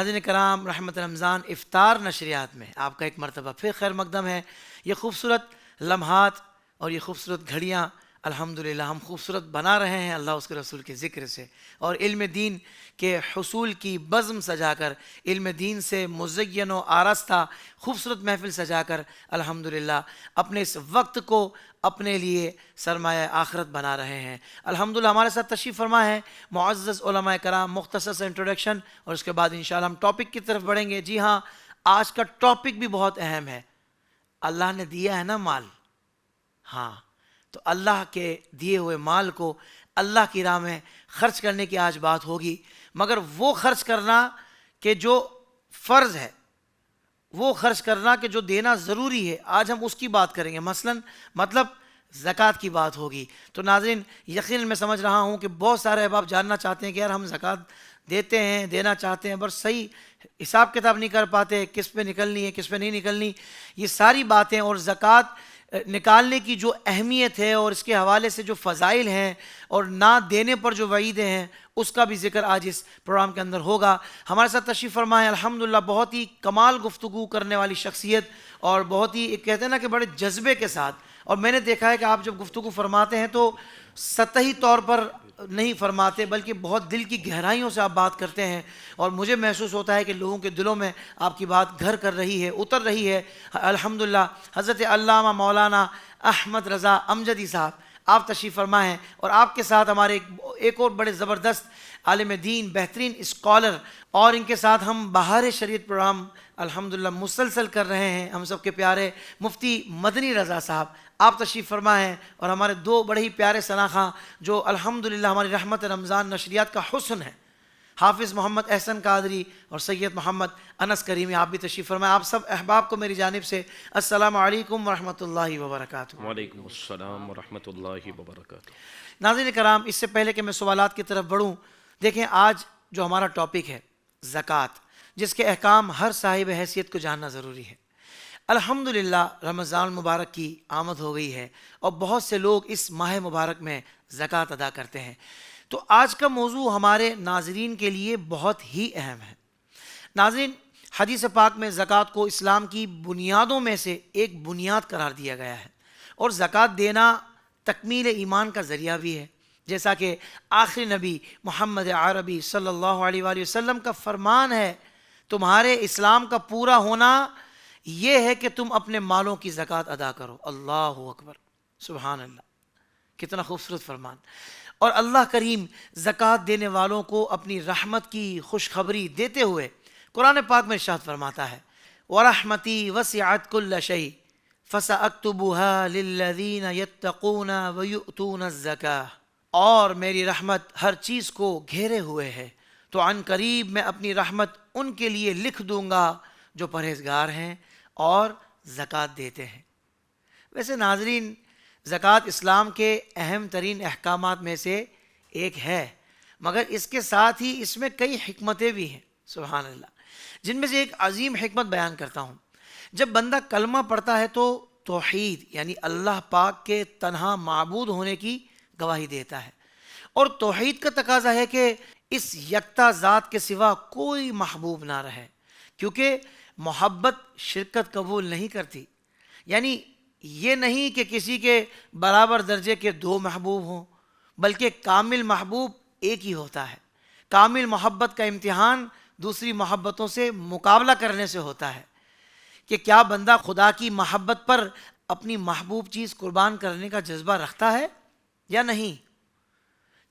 ناظرین کرام، رحمت رمضان افطار نشریات میں آپ کا ایک مرتبہ پھر خیر مقدم ہے۔ یہ خوبصورت لمحات اور یہ خوبصورت گھڑیاں الحمدللہ ہم خوبصورت بنا رہے ہیں اللہ اس کے رسول کے ذکر سے، اور علم دین کے حصول کی بزم سجا کر، علم دین سے مزین و آراستہ خوبصورت محفل سجا کر الحمدللہ اپنے اس وقت کو اپنے لیے سرمایہ آخرت بنا رہے ہیں۔ الحمدللہ ہمارے ساتھ تشریف فرما ہے معزز علماء کرام، مختصر سے انٹروڈکشن اور اس کے بعد انشاءاللہ ہم ٹاپک کی طرف بڑھیں گے۔ جی ہاں، آج کا ٹاپک بھی بہت اہم ہے۔ اللہ نے دیا ہے نا مال، ہاں، تو اللہ کے دیے ہوئے مال کو اللہ کی راہ میں خرچ کرنے کی آج بات ہوگی، مگر وہ خرچ کرنا کہ جو فرض ہے، وہ خرچ کرنا کہ جو دینا ضروری ہے، آج ہم اس کی بات کریں گے۔ مطلب زکوٰۃ کی بات ہوگی۔ تو ناظرین یقیناً میں سمجھ رہا ہوں کہ بہت سارے احباب جاننا چاہتے ہیں کہ یار ہم زکوٰۃ دیتے ہیں، دینا چاہتے ہیں، بس صحیح حساب کتاب نہیں کر پاتے، کس پہ نکلنی ہے کس پہ نہیں نکلنی، یہ ساری باتیں اور زکوٰۃ نکالنے کی جو اہمیت ہے اور اس کے حوالے سے جو فضائل ہیں اور نہ دینے پر جو وعیدیں ہیں، اس کا بھی ذکر آج اس پروگرام کے اندر ہوگا۔ ہمارے ساتھ تشریف فرما ہے الحمدللہ بہت ہی کمال گفتگو کرنے والی شخصیت، اور بہت ہی کہتے ہیں نا کہ بڑے جذبے کے ساتھ، اور میں نے دیکھا ہے کہ آپ جب گفتگو فرماتے ہیں تو سطحی طور پر نہیں فرماتے بلکہ بہت دل کی گہرائیوں سے آپ بات کرتے ہیں، اور مجھے محسوس ہوتا ہے کہ لوگوں کے دلوں میں آپ کی بات گھر کر رہی ہے، اتر رہی ہے۔ الحمدللہ حضرت علامہ مولانا احمد رضا امجدی صاحب آپ تشریف فرما ہیں، اور آپ کے ساتھ ہمارے ایک اور بڑے زبردست عالم دین، بہترین اسکالر، اور ان کے ساتھ ہم بہار شریعت پروگرام الحمدللہ مسلسل کر رہے ہیں، ہم سب کے پیارے مفتی مدنی رضا صاحب آپ تشریف فرما ہیں، اور ہمارے دو بڑے ہی پیارے شناخواں جو الحمدللہ ہماری رحمت رمضان نشریات کا حسن ہے، حافظ محمد احسن قادری اور سید محمد انس کریمی، آپ بھی تشریف فرمائیں۔ آپ سب احباب کو میری جانب سے السلام علیکم ورحمۃ اللہ وبرکاتہ۔ وعلیکم السلام ورحمۃ اللہ وبرکاتہ۔ ناظرین کرام، اس سے پہلے کہ میں سوالات کی طرف بڑھوں، دیکھیں آج جو ہمارا ٹاپک ہے زکوٰۃ، جس کے احکام ہر صاحب حیثیت کو جاننا ضروری ہے۔ الحمدللہ رمضان المبارک کی آمد ہو گئی ہے، اور بہت سے لوگ اس ماہ مبارک میں زکوٰۃ ادا کرتے ہیں۔ تو آج کا موضوع ہمارے ناظرین کے لیے بہت ہی اہم ہے۔ ناظرین، حدیث پاک میں زکوٰۃ کو اسلام کی بنیادوں میں سے ایک بنیاد قرار دیا گیا ہے، اور زکوٰۃ دینا تکمیل ایمان کا ذریعہ بھی ہے، جیسا کہ آخری نبی محمد عربی صلی اللہ علیہ وآلہ وسلم کا فرمان ہے، تمہارے اسلام کا پورا ہونا یہ ہے کہ تم اپنے مالوں کی زکوٰۃ ادا کرو۔ اللہ اکبر، سبحان اللہ، کتنا خوبصورت فرمان۔ اور اللہ کریم زکوٰۃ دینے والوں کو اپنی رحمت کی خوشخبری دیتے ہوئے قرآن پاک میں ارشاد فرماتا ہے، وَرَحْمَتِي وَسِعَتْ كُلَّ شَيْءٍ فَسَأَكْتُبُهَا لِلَّذِينَ يَتَّقُونَ وَيُؤْتُونَ الزَّكَاةَ، اور میری رحمت ہر چیز کو گھیرے ہوئے ہے، تو عن قریب میں اپنی رحمت ان کے لیے لکھ دوں گا جو پرہیزگار ہیں اور زکوٰۃ دیتے ہیں۔ ویسے ناظرین، زکوٰۃ اسلام کے اہم ترین احکامات میں سے ایک ہے، مگر اس کے ساتھ ہی اس میں کئی حکمتیں بھی ہیں، سبحان اللہ، جن میں سے ایک عظیم حکمت بیان کرتا ہوں۔ جب بندہ کلمہ پڑھتا ہے تو توحید یعنی اللہ پاک کے تنہا معبود ہونے کی گواہی دیتا ہے، اور توحید کا تقاضا ہے کہ اس یکتا ذات کے سوا کوئی محبوب نہ رہے، کیونکہ محبت شرکت قبول نہیں کرتی۔ یعنی یہ نہیں کہ کسی کے برابر درجے کے دو محبوب ہوں، بلکہ کامل محبوب ایک ہی ہوتا ہے۔ کامل محبت کا امتحان دوسری محبتوں سے مقابلہ کرنے سے ہوتا ہے، کہ کیا بندہ خدا کی محبت پر اپنی محبوب چیز قربان کرنے کا جذبہ رکھتا ہے یا نہیں۔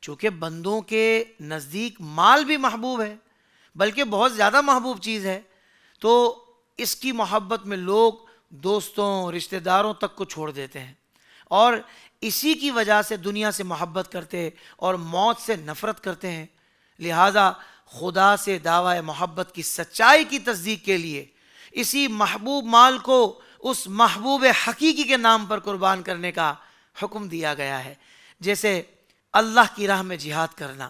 چونکہ بندوں کے نزدیک مال بھی محبوب ہے، بلکہ بہت زیادہ محبوب چیز ہے، تو اس کی محبت میں لوگ دوستوں، رشتہ داروں تک کو چھوڑ دیتے ہیں، اور اسی کی وجہ سے دنیا سے محبت کرتے اور موت سے نفرت کرتے ہیں۔ لہٰذا خدا سے دعوی محبت کی سچائی کی تصدیق کے لیے اسی محبوب مال کو اس محبوب حقیقی کے نام پر قربان کرنے کا حکم دیا گیا ہے، جیسے اللہ کی راہ میں جہاد کرنا،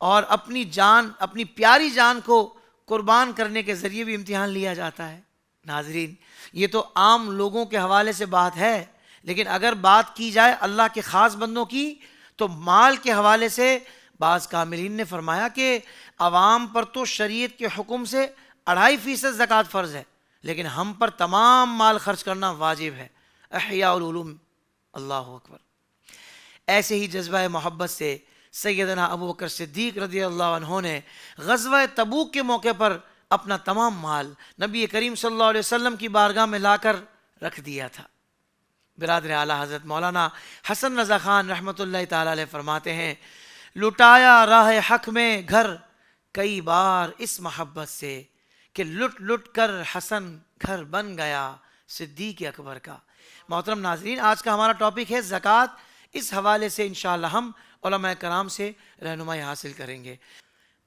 اور اپنی جان، اپنی پیاری جان کو قربان کرنے کے ذریعے بھی امتحان لیا جاتا ہے۔ ناظرین، یہ تو عام لوگوں کے حوالے سے بات ہے، لیکن اگر بات کی جائے اللہ کے خاص بندوں کی تو مال کے حوالے سے بعض کاملین نے فرمایا کہ عوام پر تو شریعت کے حکم سے 2.5% زکوٰۃ فرض ہے، لیکن ہم پر تمام مال خرچ کرنا واجب ہے۔ احیاء العلوم، اللہ اکبر۔ ایسے ہی جذبہ محبت سے سیدنا ابو بکر صدیق رضی اللہ عنہ نے غزوہ تبوک کے موقع پر اپنا تمام مال نبی کریم صلی اللہ علیہ وسلم کی بارگاہ میں لا کر رکھ دیا تھا۔ برادر اعلیٰ حضرت مولانا حسن رضا خان رحمۃ اللہ تعالی علیہ فرماتے ہیں، لٹایا راہ حق میں گھر کئی بار اس محبت سے کہ لٹ لٹ کر حسن گھر بن گیا صدیق اکبر کا۔ محترم ناظرین، آج کا ہمارا ٹاپک ہے زکوٰۃ۔ اس حوالے سے انشاءاللہ ہم علماء کرام سے رہنمائی حاصل کریں گے۔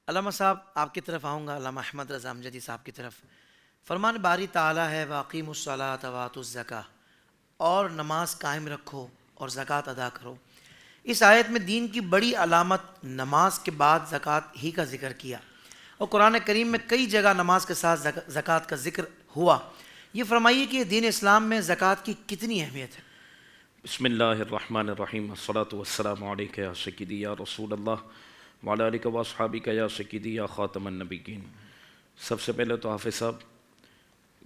علامہ صاحب آپ کی طرف آؤں گا، علامہ احمد رضا امجدی صاحب کی طرف۔ فرمان باری تعالیٰ ہے وَأَقِیمُوا الصَّلَاةَ وَآتُوا الزَّکَاۃَ، اور نماز قائم رکھو اور زکوٰۃ ادا کرو۔ اس آیت میں دین کی بڑی علامت نماز کے بعد زکوٰۃ ہی کا ذکر کیا، اور قرآن کریم میں کئی جگہ نماز کے ساتھ زکوٰۃ کا ذکر ہوا۔ یہ فرمائیے کہ دین اسلام میں زکوٰۃ کی کتنی اہمیت ہے؟ بسم اللہ الرحمن الرحیم، الصلاۃ والسلام علیک یا سیدی یا رسول اللہ وعلی آلک و اصحابک یا سیدی یا خاتم النبیین۔ سب سے پہلے تو حافظ صاحب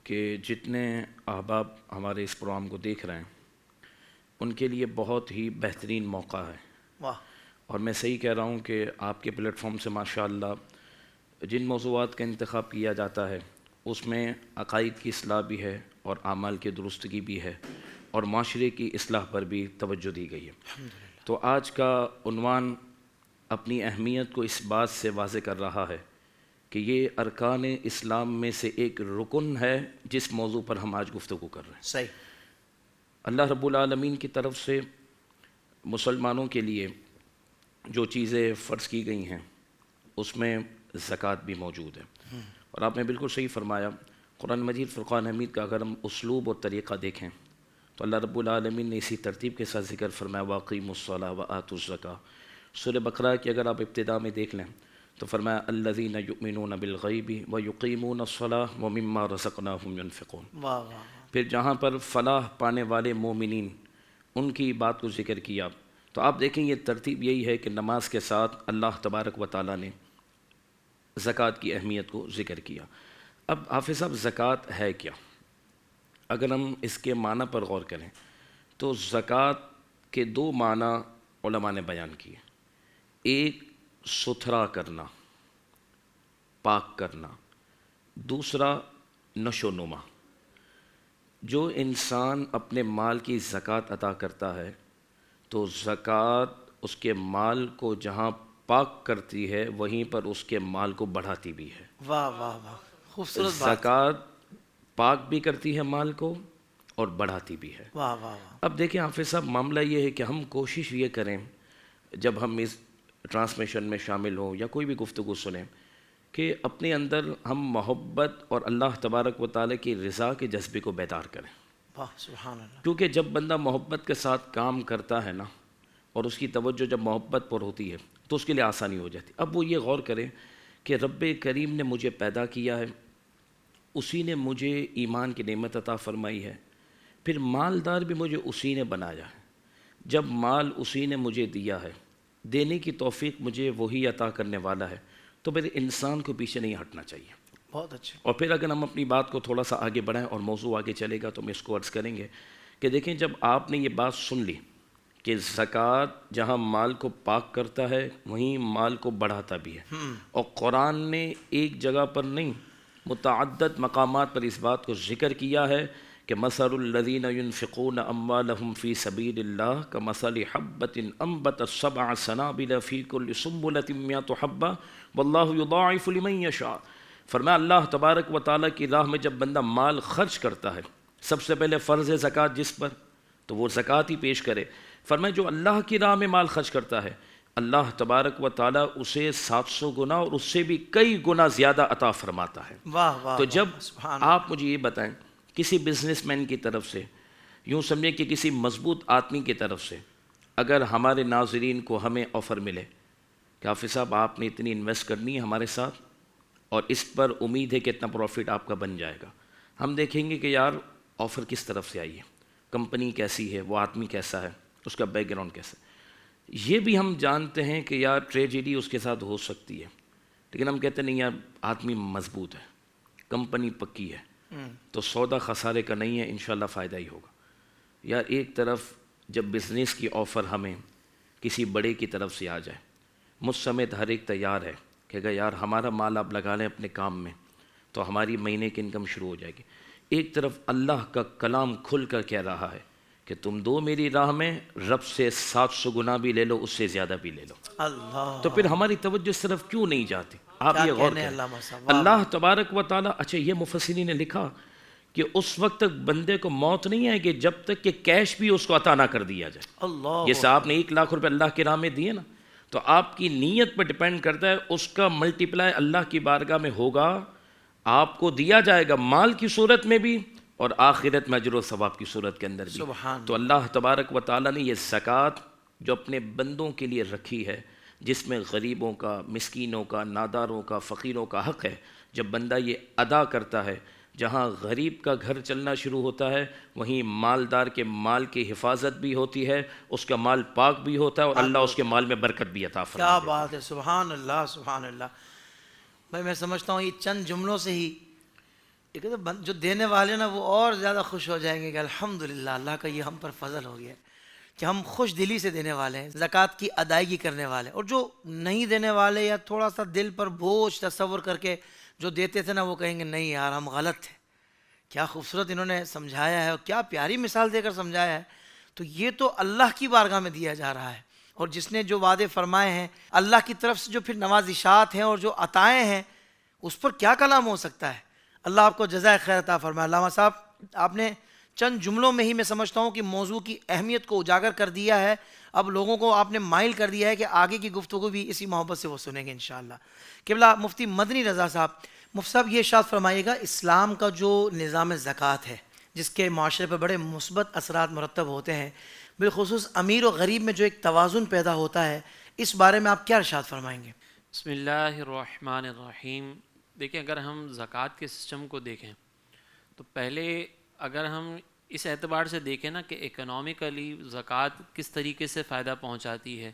کہ جتنے احباب ہمارے اس پروگرام کو دیکھ رہے ہیں ان کے لیے بہت ہی بہترین موقع ہے۔ واہ، اور میں صحیح کہہ رہا ہوں کہ آپ کے پلیٹ فارم سے ماشاءاللہ جن موضوعات کا انتخاب کیا جاتا ہے اس میں عقائد کی اصلاح بھی ہے اور اعمال کی درستگی بھی ہے اور معاشرے کی اصلاح پر بھی توجہ دی گئی ہے۔ تو آج کا عنوان اپنی اہمیت کو اس بات سے واضح کر رہا ہے کہ یہ ارکان اسلام میں سے ایک رکن ہے جس موضوع پر ہم آج گفتگو کر رہے ہیں۔ صحیح۔ اللہ رب العالمین کی طرف سے مسلمانوں کے لیے جو چیزیں فرض کی گئی ہیں اس میں زکوٰۃ بھی موجود ہے، اور آپ نے بالکل صحیح فرمایا۔ قرآن مجید فرقان حمید کا اگر ہم اسلوب اور طریقہ دیکھیں تو اللہ رب العالمین نے اسی ترتیب کے ساتھ ذکر فرمایا وَأَقِیمُوا الصَّلَاةَ وَآتُوا الزَّکَاۃَ۔ سورہ بقرہ کی اگر آپ ابتدا میں دیکھ لیں تو فرمایا الذین یؤمنون بالغیب ویقیمون الصلاۃ ومما رزقناہم ینفقون۔ واہ واہ واہ۔ پھر جہاں پر فلاح پانے والے مومنین ان کی بات کو ذکر کیا تو آپ دیکھیں یہ ترتیب یہی ہے کہ نماز کے ساتھ اللہ تبارک و تعالیٰ نے زکوٰۃ کی اہمیت کو ذکر کیا۔ اب حافظ صاحب زکوٰۃ ہے کیا؟ اگر ہم اس کے معنی پر غور کریں تو زکوٰۃ کے 2 معنی علماء نے بیان کیے۔ ایک ستھرا کرنا، پاک کرنا، دوسرا نشو و نما۔ جو انسان اپنے مال کی زکوٰۃ ادا کرتا ہے تو زکوٰۃ اس کے مال کو جہاں پاک کرتی ہے وہیں پر اس کے مال کو بڑھاتی بھی ہے۔ واہ واہ واہ، خوبصورت بات۔ زکوٰۃ پاک بھی کرتی ہے مال کو اور بڑھاتی بھی ہے۔ واہ واہ واہ۔ اب دیکھیں حافظ صاحب، معاملہ یہ ہے کہ ہم کوشش یہ کریں جب ہم اس ٹرانسمیشن میں شامل ہوں یا کوئی بھی گفتگو سنیں کہ اپنے اندر ہم محبت اور اللہ تبارک و تعالیٰ کی رضا کے جذبے کو بیدار کریں، واہ سبحان اللہ۔ کیونکہ جب بندہ محبت کے ساتھ کام کرتا ہے نا اور اس کی توجہ جب محبت پر ہوتی ہے تو اس کے لیے آسانی ہو جاتی ہے۔ اب وہ یہ غور کریں کہ رب کریم نے مجھے پیدا کیا ہے، اسی نے مجھے ایمان کی نعمت عطا فرمائی ہے، پھر مالدار بھی مجھے اسی نے بنایا ہے۔ جب مال اسی نے مجھے دیا ہے، دینے کی توفیق مجھے وہی عطا کرنے والا ہے، تو پھر انسان کو پیچھے نہیں ہٹنا چاہیے۔ بہت اچھے۔ اور پھر اگر ہم اپنی بات کو تھوڑا سا آگے بڑھائیں اور موضوع آگے چلے گا تو ہم اس کو عرض کریں گے کہ دیکھیں جب آپ نے یہ بات سن لی کہ زکوٰۃ جہاں مال کو پاک کرتا ہے وہیں مال کو بڑھاتا بھی ہے، اور قرآن نے ایک جگہ پر نہیں متعدد مقامات پر اس بات کو ذکر کیا ہے کہ مثل الذین ينفقون اموالهم فی سبیل اللہ کمثل حبۃ انبتت 7 سنابل فی کل سنبلۃ 100 حبۃ واللہ یضاعف لمن یشاء۔ فرمایا اللہ تبارک و تعالیٰ کی راہ میں جب بندہ مال خرچ کرتا ہے، سب سے پہلے فرض ہے زکوٰۃ جس پر، تو وہ زکوٰۃ ہی پیش کرے۔ فرمایا جو اللہ کی راہ میں مال خرچ کرتا ہے اللہ تبارک و تعالیٰ اسے 700 گنا اور اس سے بھی کئی گنا زیادہ عطا فرماتا ہے۔ واہ واہ۔ تو جب سبحان آپ مجھے یہ بتائیں کسی بزنس مین کی طرف سے، یوں سمجھیں کہ کسی مضبوط آدمی کی طرف سے اگر ہمارے ناظرین کو ہمیں آفر ملے کہ حافظ صاحب آپ نے اتنی انویسٹ کرنی ہے ہمارے ساتھ اور اس پر امید ہے کہ اتنا پروفٹ آپ کا بن جائے گا، ہم دیکھیں گے کہ یار آفر کس طرف سے آئی ہے، کمپنی کیسی ہے، وہ آدمی کیسا ہے، اس کا بیک گراؤنڈ کیسا ہے۔ یہ بھی ہم جانتے ہیں کہ یار ٹریجڈی اس کے ساتھ ہو سکتی ہے، لیکن ہم کہتے ہیں نہیں یار آدمی مضبوط ہے، کمپنی پکی ہے، تو سودا خسارے کا نہیں ہے، انشاءاللہ فائدہ ہی ہوگا۔ یار ایک طرف جب بزنس کی آفر ہمیں کسی بڑے کی طرف سے آ جائے، مجھ سمیت ہر ایک تیار ہے کہ اگر یار ہمارا مال آپ لگا لیں اپنے کام میں تو ہماری مہینے کی انکم شروع ہو جائے گی۔ ایک طرف اللہ کا کلام کھل کر کہہ رہا ہے کہ تم دو میری راہ میں، رب سے 700 گنا بھی لے لو، اس سے زیادہ بھی لے لو۔ اللہ، تو پھر ہماری توجہ اس طرف کیوں نہیں جاتی؟ آپ کیا یہ غور کہنے کریں۔ علامہ صاحب، واہ اللہ تبارک و تعالیٰ، اچھا یہ مفسرین نے لکھا کہ اس وقت تک بندے کو موت نہیں آئے گی جب تک کہ کیش بھی اس کو عطا نہ کر دیا جائے۔ اللہ، جیسے آپ نے 1,00,000 روپے اللہ کی راہ میں دیے نا، تو آپ کی نیت پر ڈیپینڈ کرتا ہے، اس کا ملٹی پلائی اللہ کی بارگاہ میں ہوگا، آپ کو دیا جائے گا مال کی صورت میں بھی اور آخرت میں اجر و ثواب کی صورت کے اندر بھی۔ سبحان تو اللہ تبارک و تعالیٰ نے یہ زکوٰۃ جو اپنے بندوں کے لیے رکھی ہے، جس میں غریبوں کا، مسکینوں کا، ناداروں کا، فقیروں کا حق ہے، جب بندہ یہ ادا کرتا ہے، جہاں غریب کا گھر چلنا شروع ہوتا ہے وہیں مالدار کے مال کی حفاظت بھی ہوتی ہے، اس کا مال پاک بھی ہوتا ہے اور اللہ اس کے مال میں برکت بھی عطا فرما کیا دیتا ہے۔ بات ہے، سبحان اللہ، سبحان اللہ۔ بھائی میں سمجھتا ہوں یہ چند جملوں سے ہی جو دینے والے نا وہ اور زیادہ خوش ہو جائیں گے کہ الحمدللہ اللہ کا یہ ہم پر فضل ہو گیا کہ ہم خوش دلی سے دینے والے ہیں، زکوٰۃ کی ادائیگی کرنے والے۔ اور جو نہیں دینے والے یا تھوڑا سا دل پر بوجھ تصور کر کے جو دیتے تھے نا، وہ کہیں گے نہیں یار ہم غلط تھے۔ کیا خوبصورت انہوں نے سمجھایا ہے اور کیا پیاری مثال دے کر سمجھایا ہے۔ تو یہ تو اللہ کی بارگاہ میں دیا جا رہا ہے، اور جس نے جو وعدے فرمائے ہیں اللہ کی طرف سے، جو پھر نوازشات ہیں اور جو عطائیں ہیں، اس پر کیا کلام ہو سکتا ہے۔ اللہ آپ کو جزائے خیر عطا فرمائے۔ علامہ صاحب آپ نے چند جملوں میں ہی میں سمجھتا ہوں کہ موضوع کی اہمیت کو اجاگر کر دیا ہے۔ اب لوگوں کو آپ نے مائل کر دیا ہے کہ آگے کی گفتگو بھی اسی محبت سے وہ سنیں گے انشاءاللہ۔ قبلہ مفتی مدنی رضا صاحب، مفتی صاحب یہ ارشاد فرمائیے گا، اسلام کا جو نظام زکوٰۃ ہے جس کے معاشرے پر بڑے مثبت اثرات مرتب ہوتے ہیں، بالخصوص امیر و غریب میں جو ایک توازن پیدا ہوتا ہے، اس بارے میں آپ کیا ارشاد فرمائیں گے؟ بسم اللہ الرحمن الرحیم۔ دیکھیں اگر ہم زکوٰۃ کے سسٹم کو دیکھیں تو پہلے اگر ہم اس اعتبار سے دیکھیں نا کہ اکنامکلی زکوٰۃ کس طریقے سے فائدہ پہنچاتی ہے،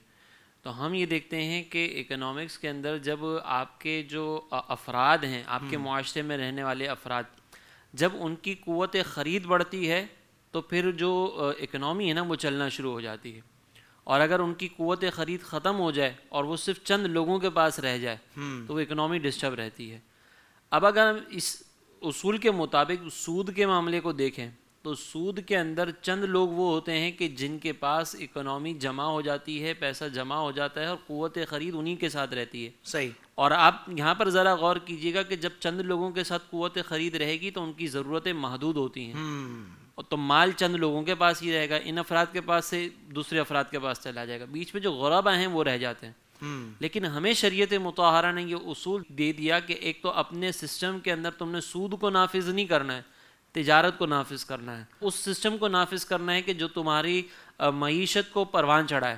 تو ہم یہ دیکھتے ہیں کہ اکنامکس کے اندر جب آپ کے جو افراد ہیں، آپ کے معاشرے میں رہنے والے افراد، جب ان کی قوت خرید بڑھتی ہے تو پھر جو اکنامی ہے نا وہ چلنا شروع ہو جاتی ہے، اور اگر ان کی قوت خرید ختم ہو جائے اور وہ صرف چند لوگوں کے پاس رہ جائے تو وہ اکنامی ڈسٹرب رہتی ہے۔ اب اگر ہم اس اصول کے مطابق سود کے معاملے کو دیکھیں تو سود کے اندر چند لوگ وہ ہوتے ہیں کہ جن کے پاس اکنامی جمع ہو جاتی ہے، پیسہ جمع ہو جاتا ہے اور قوت خرید انہی کے ساتھ رہتی ہے۔ صحیح۔ اور آپ یہاں پر ذرا غور کیجئے گا کہ جب چند لوگوں کے ساتھ قوت خرید رہے گی تو ان کی ضرورتیں محدود ہوتی ہیں، اور تو مال چند لوگوں کے پاس ہی رہے گا، ان افراد کے پاس سے دوسرے افراد کے پاس چلا جائے گا، بیچ میں جو غربا ہیں وہ رہ جاتے ہیں۔ لیکن ہمیں شریعت مطہرہ نے یہ اصول دے دیا کہ ایک تو اپنے سسٹم کے اندر تم نے سود کو نافذ نہیں کرنا ہے، تجارت کو نافذ کرنا ہے، اس سسٹم کو نافذ کرنا ہے کہ جو تمہاری معیشت کو پروان چڑھائے،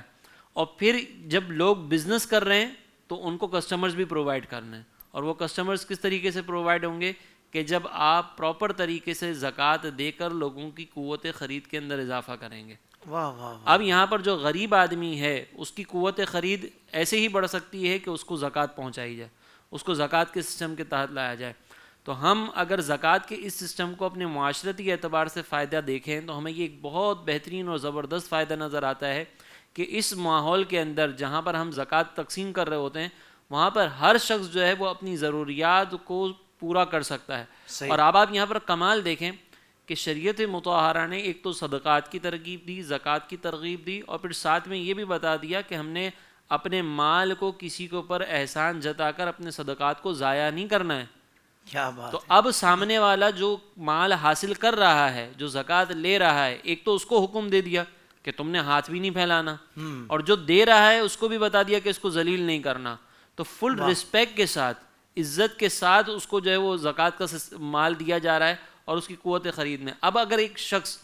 اور پھر جب لوگ بزنس کر رہے ہیں تو ان کو کسٹمرز بھی پرووائڈ کرنا ہے، اور وہ کسٹمرز کس طریقے سے پرووائڈ ہوں گے کہ جب آپ پراپر طریقے سے زکوٰۃ دے کر لوگوں کی قوت خرید کے اندر اضافہ کریں گے۔ واہ واہ۔ اب یہاں پر جو غریب آدمی ہے اس کی قوت خرید ایسے ہی بڑھ سکتی ہے کہ اس کو زکوٰۃ پہنچائی جائے، اس کو زکوٰۃ کے سسٹم کے تحت لایا جائے۔ تو ہم اگر زکوٰۃ کے اس سسٹم کو اپنے معاشرتی اعتبار سے فائدہ دیکھیں تو ہمیں یہ ایک بہت بہترین اور زبردست فائدہ نظر آتا ہے کہ اس ماحول کے اندر جہاں پر ہم زکوٰۃ تقسیم کر رہے ہوتے ہیں وہاں پر ہر شخص جو ہے وہ اپنی ضروریات کو پورا کر سکتا ہے۔ اور اب آپ یہاں پر کمال دیکھیں کہ شریعت مطہرہ نے ایک تو صدقات کی ترغیب دی، زکوٰۃ کی ترغیب دی، اور پھر ساتھ میں یہ بھی بتا دیا کہ ہم نے اپنے مال کو کسی کے اوپر احسان جتا کر اپنے صدقات کو ضائع نہیں کرنا ہے۔ کیا بات تو اب سامنے والا جو مال حاصل کر رہا ہے، جو زکوٰۃ لے رہا ہے، ایک تو اس کو حکم دے دیا کہ تم نے ہاتھ بھی نہیں پھیلانا، اور جو دے رہا ہے اس کو بھی بتا دیا کہ اس کو ذلیل نہیں کرنا۔ تو فل رسپیکٹ کے ساتھ، عزت کے ساتھ اس کو جو ہے وہ زکوٰۃ کا مال دیا جا رہا ہے اور اس کی قوت خرید میں۔ اب اگر ایک شخص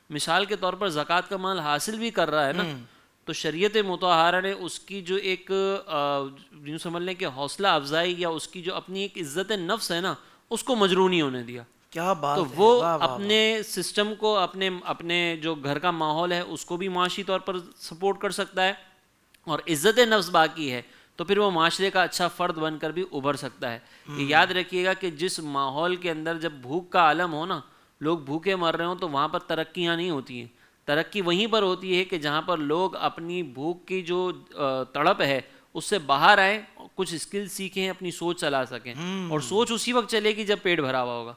مثال کے طور پر زکوٰۃ کا مال حاصل بھی کر رہا ہے نا، تو شریعت مطہرہ نے اس کی جو ایک یوں سمجھ لیں کہ حوصلہ افزائی یا اس کی جو اپنی ایک عزت نفس ہے نا، اس کو مجروح نہیں ہونے دیا۔ کیا بات تو ہے، وہ واہ واہ اپنے سسٹم کو، اپنے جو گھر کا ماحول ہے اس کو بھی معاشی طور پر سپورٹ کر سکتا ہے، اور عزت نفس باقی ہے تو پھر وہ معاشرے کا اچھا فرد بن کر بھی ابھر سکتا ہے. یہ یاد رکھیے گا کہ جس ماحول کے اندر جب بھوک کا عالم ہو نا, لوگ بھوکے مر رہے ہوں, تو وہاں پر ترقیاں نہیں ہوتی ہیں. ترقی وہیں پر ہوتی ہے کہ جہاں پر لوگ اپنی بھوک کی جو تڑپ ہے اس سے باہر آئیں, کچھ اسکل سیکھیں, اپنی سوچ چلا سکیں. اور سوچ اسی وقت چلے گی جب پیٹ بھرا ہوا ہوگا.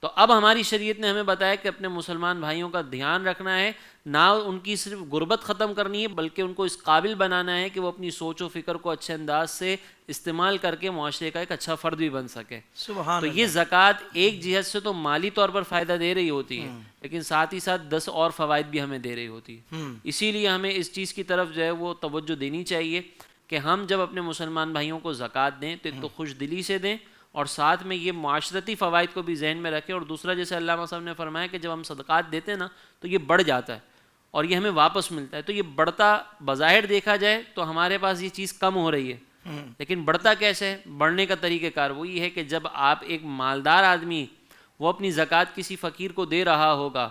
تو اب ہماری شریعت نے ہمیں بتایا کہ اپنے مسلمان بھائیوں کا دھیان رکھنا ہے, نہ ان کی صرف غربت ختم کرنی ہے بلکہ ان کو اس قابل بنانا ہے کہ وہ اپنی سوچ و فکر کو اچھے انداز سے استعمال کر کے معاشرے کا ایک اچھا فرد بھی بن سکے. سبحان تو اللہ. یہ زکوٰۃ ایک جہت سے تو مالی طور پر فائدہ دے رہی ہوتی ہے, لیکن ساتھ ہی ساتھ 10 اور فوائد بھی ہمیں دے رہی ہوتی ہے. اسی لیے ہمیں اس چیز کی طرف جو ہے وہ توجہ دینی چاہیے کہ ہم جب اپنے مسلمان بھائیوں کو زکوٰۃ دیں تو ایک تو خوش دلی سے دیں, اور ساتھ میں یہ معاشرتی فوائد کو بھی ذہن میں رکھیں. اور دوسرا, جیسے علامہ صاحب نے فرمایا کہ جب ہم صدقات دیتے ہیں نا تو یہ بڑھ جاتا ہے اور یہ ہمیں واپس ملتا ہے. تو یہ بڑھتا بظاہر دیکھا جائے تو ہمارے پاس یہ چیز کم ہو رہی ہے, لیکن بڑھتا کیسے ہے؟ بڑھنے کا طریقہ کار وہی ہے کہ جب آپ ایک مالدار آدمی وہ اپنی زکوٰۃ کسی فقیر کو دے رہا ہوگا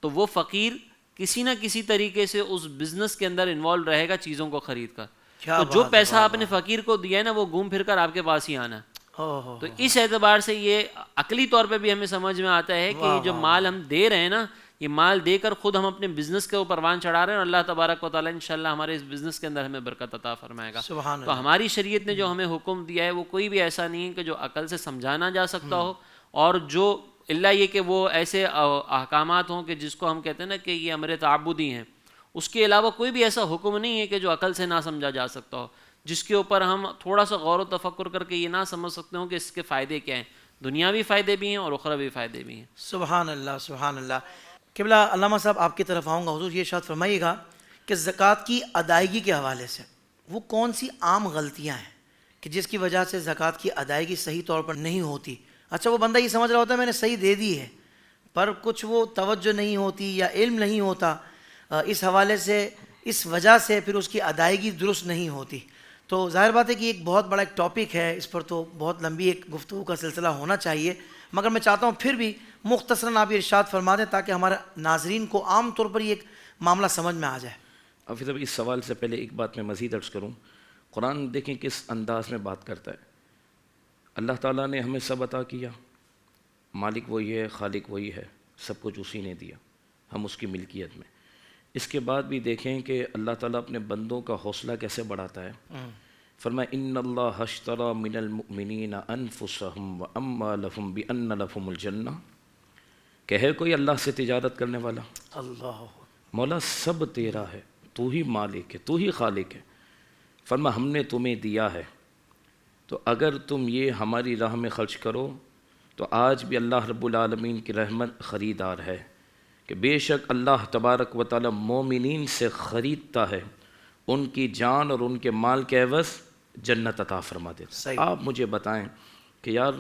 تو وہ فقیر کسی نہ کسی طریقے سے اس بزنس کے اندر انوالو رہے گا چیزوں کو خرید کر. تو جو پیسہ آپ نے فقیر کو دیا ہے نا وہ گھوم پھر کر آپ کے پاس ہی آنا ہے. تو اس اعتبار سے یہ عقلی طور پہ بھی ہمیں سمجھ میں آتا ہے کہ یہ جو مال ہم دے رہے ہیں نا, یہ مال دے کر خود ہم اپنے بزنس کے اوپر پروان چڑھا رہے ہیں, اور اللہ تبارک و تعالیٰ انشاءاللہ ہمارے اس بزنس کے اندر ہمیں برکت عطا فرمائے گا. تو ہماری شریعت نے جو ہمیں حکم دیا ہے وہ کوئی بھی ایسا نہیں ہے کہ جو عقل سے سمجھانا جا سکتا ہو, اور جو اللہ یہ کہ وہ ایسے احکامات ہوں کہ جس کو ہم کہتے ہیں نا کہ یہ امر تعبدی ہیں, اس کے علاوہ کوئی بھی ایسا حکم نہیں ہے کہ جو عقل سے نہ سمجھا جا سکتا ہو, جس کے اوپر ہم تھوڑا سا غور و تفکر کر کے یہ نہ سمجھ سکتے ہوں کہ اس کے فائدے کیا ہیں. دنیاوی فائدے بھی ہیں اور اخروی فائدے بھی ہیں. سبحان اللہ, سبحان اللہ. قبلہ علامہ صاحب آپ کی طرف آؤں گا. حضور یہ ارشاد فرمائیے گا کہ زکوٰۃ کی ادائیگی کے حوالے سے وہ کون سی عام غلطیاں ہیں کہ جس کی وجہ سے زکوٰۃ کی ادائیگی صحیح طور پر نہیں ہوتی. اچھا, وہ بندہ یہ سمجھ رہا ہوتا ہے میں نے صحیح دے دی ہے, پر کچھ وہ توجہ نہیں ہوتی یا علم نہیں ہوتا, اس حوالے سے اس وجہ سے پھر اس کی ادائیگی درست نہیں ہوتی. تو ظاہر بات ہے کہ ایک بہت بڑا ایک ٹاپک ہے, اس پر تو بہت لمبی ایک گفتگو کا سلسلہ ہونا چاہیے, مگر میں چاہتا ہوں پھر بھی مختصراً آپ یہ ارشاد فرما دیں تاکہ ہمارے ناظرین کو عام طور پر یہ ایک معاملہ سمجھ میں آ جائے. حافظ صاحب, اس سوال سے پہلے ایک بات میں مزید عرض کروں. قرآن دیکھیں کس انداز میں بات کرتا ہے. اللہ تعالیٰ نے ہمیں سب عطا کیا, مالک وہی ہے, خالق وہی ہے, سب کچھ اسی نے دیا, ہم اس کی ملکیت میں. اس کے بعد بھی دیکھیں کہ اللہ تعالیٰ اپنے بندوں کا حوصلہ کیسے بڑھاتا ہے. فرمایا ان اللہ اشتری من المؤمنین انفسهم واموالهم بان لهم الجنہ, کہ ہے کوئی اللہ سے تجارت کرنے والا؟ اللہ مولا سب تیرا ہے, تو ہی مالک ہے, تو ہی خالق ہے. فرمایا ہم نے تمہیں دیا ہے, تو اگر تم یہ ہماری راہ میں خرچ کرو تو آج بھی اللہ رب العالمین کی رحمت خریدار ہے, کہ بے شک اللہ تبارک و تعالی مومنین سے خریدتا ہے, ان کی جان اور ان کے مال کے عوض جنت عطا فرما دیتا ہے. آپ مجھے بتائیں کہ یار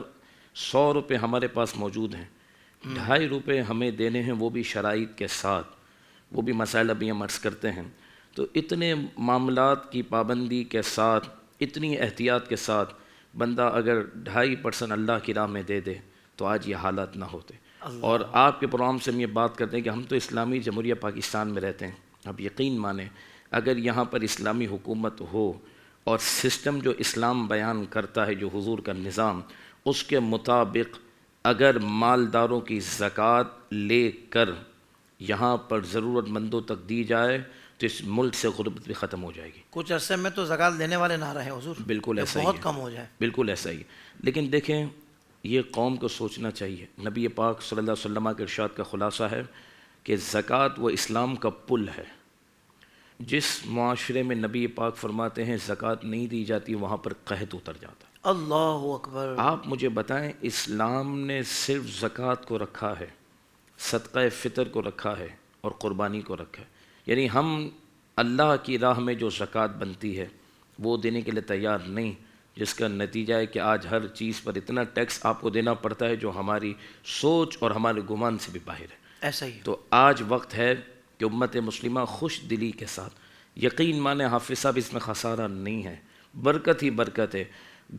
100 روپے ہمارے پاس موجود ہیں, 2.5 روپے ہمیں دینے ہیں, وہ بھی شرائط کے ساتھ, وہ بھی مسائل ابھی ہم عرض کرتے ہیں. تو اتنے معاملات کی پابندی کے ساتھ, اتنی احتیاط کے ساتھ بندہ اگر 2.5% اللہ کی راہ میں دے دے تو آج یہ حالات نہ ہوتے. اور آپ کے پروگرام سے ہم یہ بات کرتے ہیں کہ ہم تو اسلامی جمہوریہ پاکستان میں رہتے ہیں. اب یقین مانیں اگر یہاں پر اسلامی حکومت ہو اور سسٹم جو اسلام بیان کرتا ہے, جو حضور کا نظام, اس کے مطابق اگر مالداروں کی زکوٰۃ لے کر یہاں پر ضرورت مندوں تک دی جائے تو اس ملک سے غربت بھی ختم ہو جائے گی. کچھ عرصے میں تو زکوٰۃ دینے والے نہ رہے حضور, بالکل ایسا ہی بہت ہے, کم ہو جائے. بالکل ایسا ہی. لیکن دیکھیں یہ قوم کو سوچنا چاہیے. نبی پاک صلی اللہ علیہ وسلم کے ارشاد کا خلاصہ ہے کہ زکوٰۃ وہ اسلام کا پل ہے. جس معاشرے میں نبی پاک فرماتے ہیں زکوٰۃ نہیں دی جاتی وہاں پر قحط اتر جاتا ہے. اللہ اکبر. آپ مجھے بتائیں اسلام نے صرف زکوٰۃ کو رکھا ہے, صدقہ فطر کو رکھا ہے اور قربانی کو رکھا ہے. یعنی ہم اللہ کی راہ میں جو زکوٰۃ بنتی ہے وہ دینے کے لیے تیار نہیں, جس کا نتیجہ ہے کہ آج ہر چیز پر اتنا ٹیکس آپ کو دینا پڑتا ہے جو ہماری سوچ اور ہمارے گمان سے بھی باہر ہے. ایسا ہی. تو آج وقت ہے کہ امت مسلمہ خوش دلی کے ساتھ, یقین مانیں حافظ صاحب اس میں خسارہ نہیں ہے, برکت ہی برکت ہے.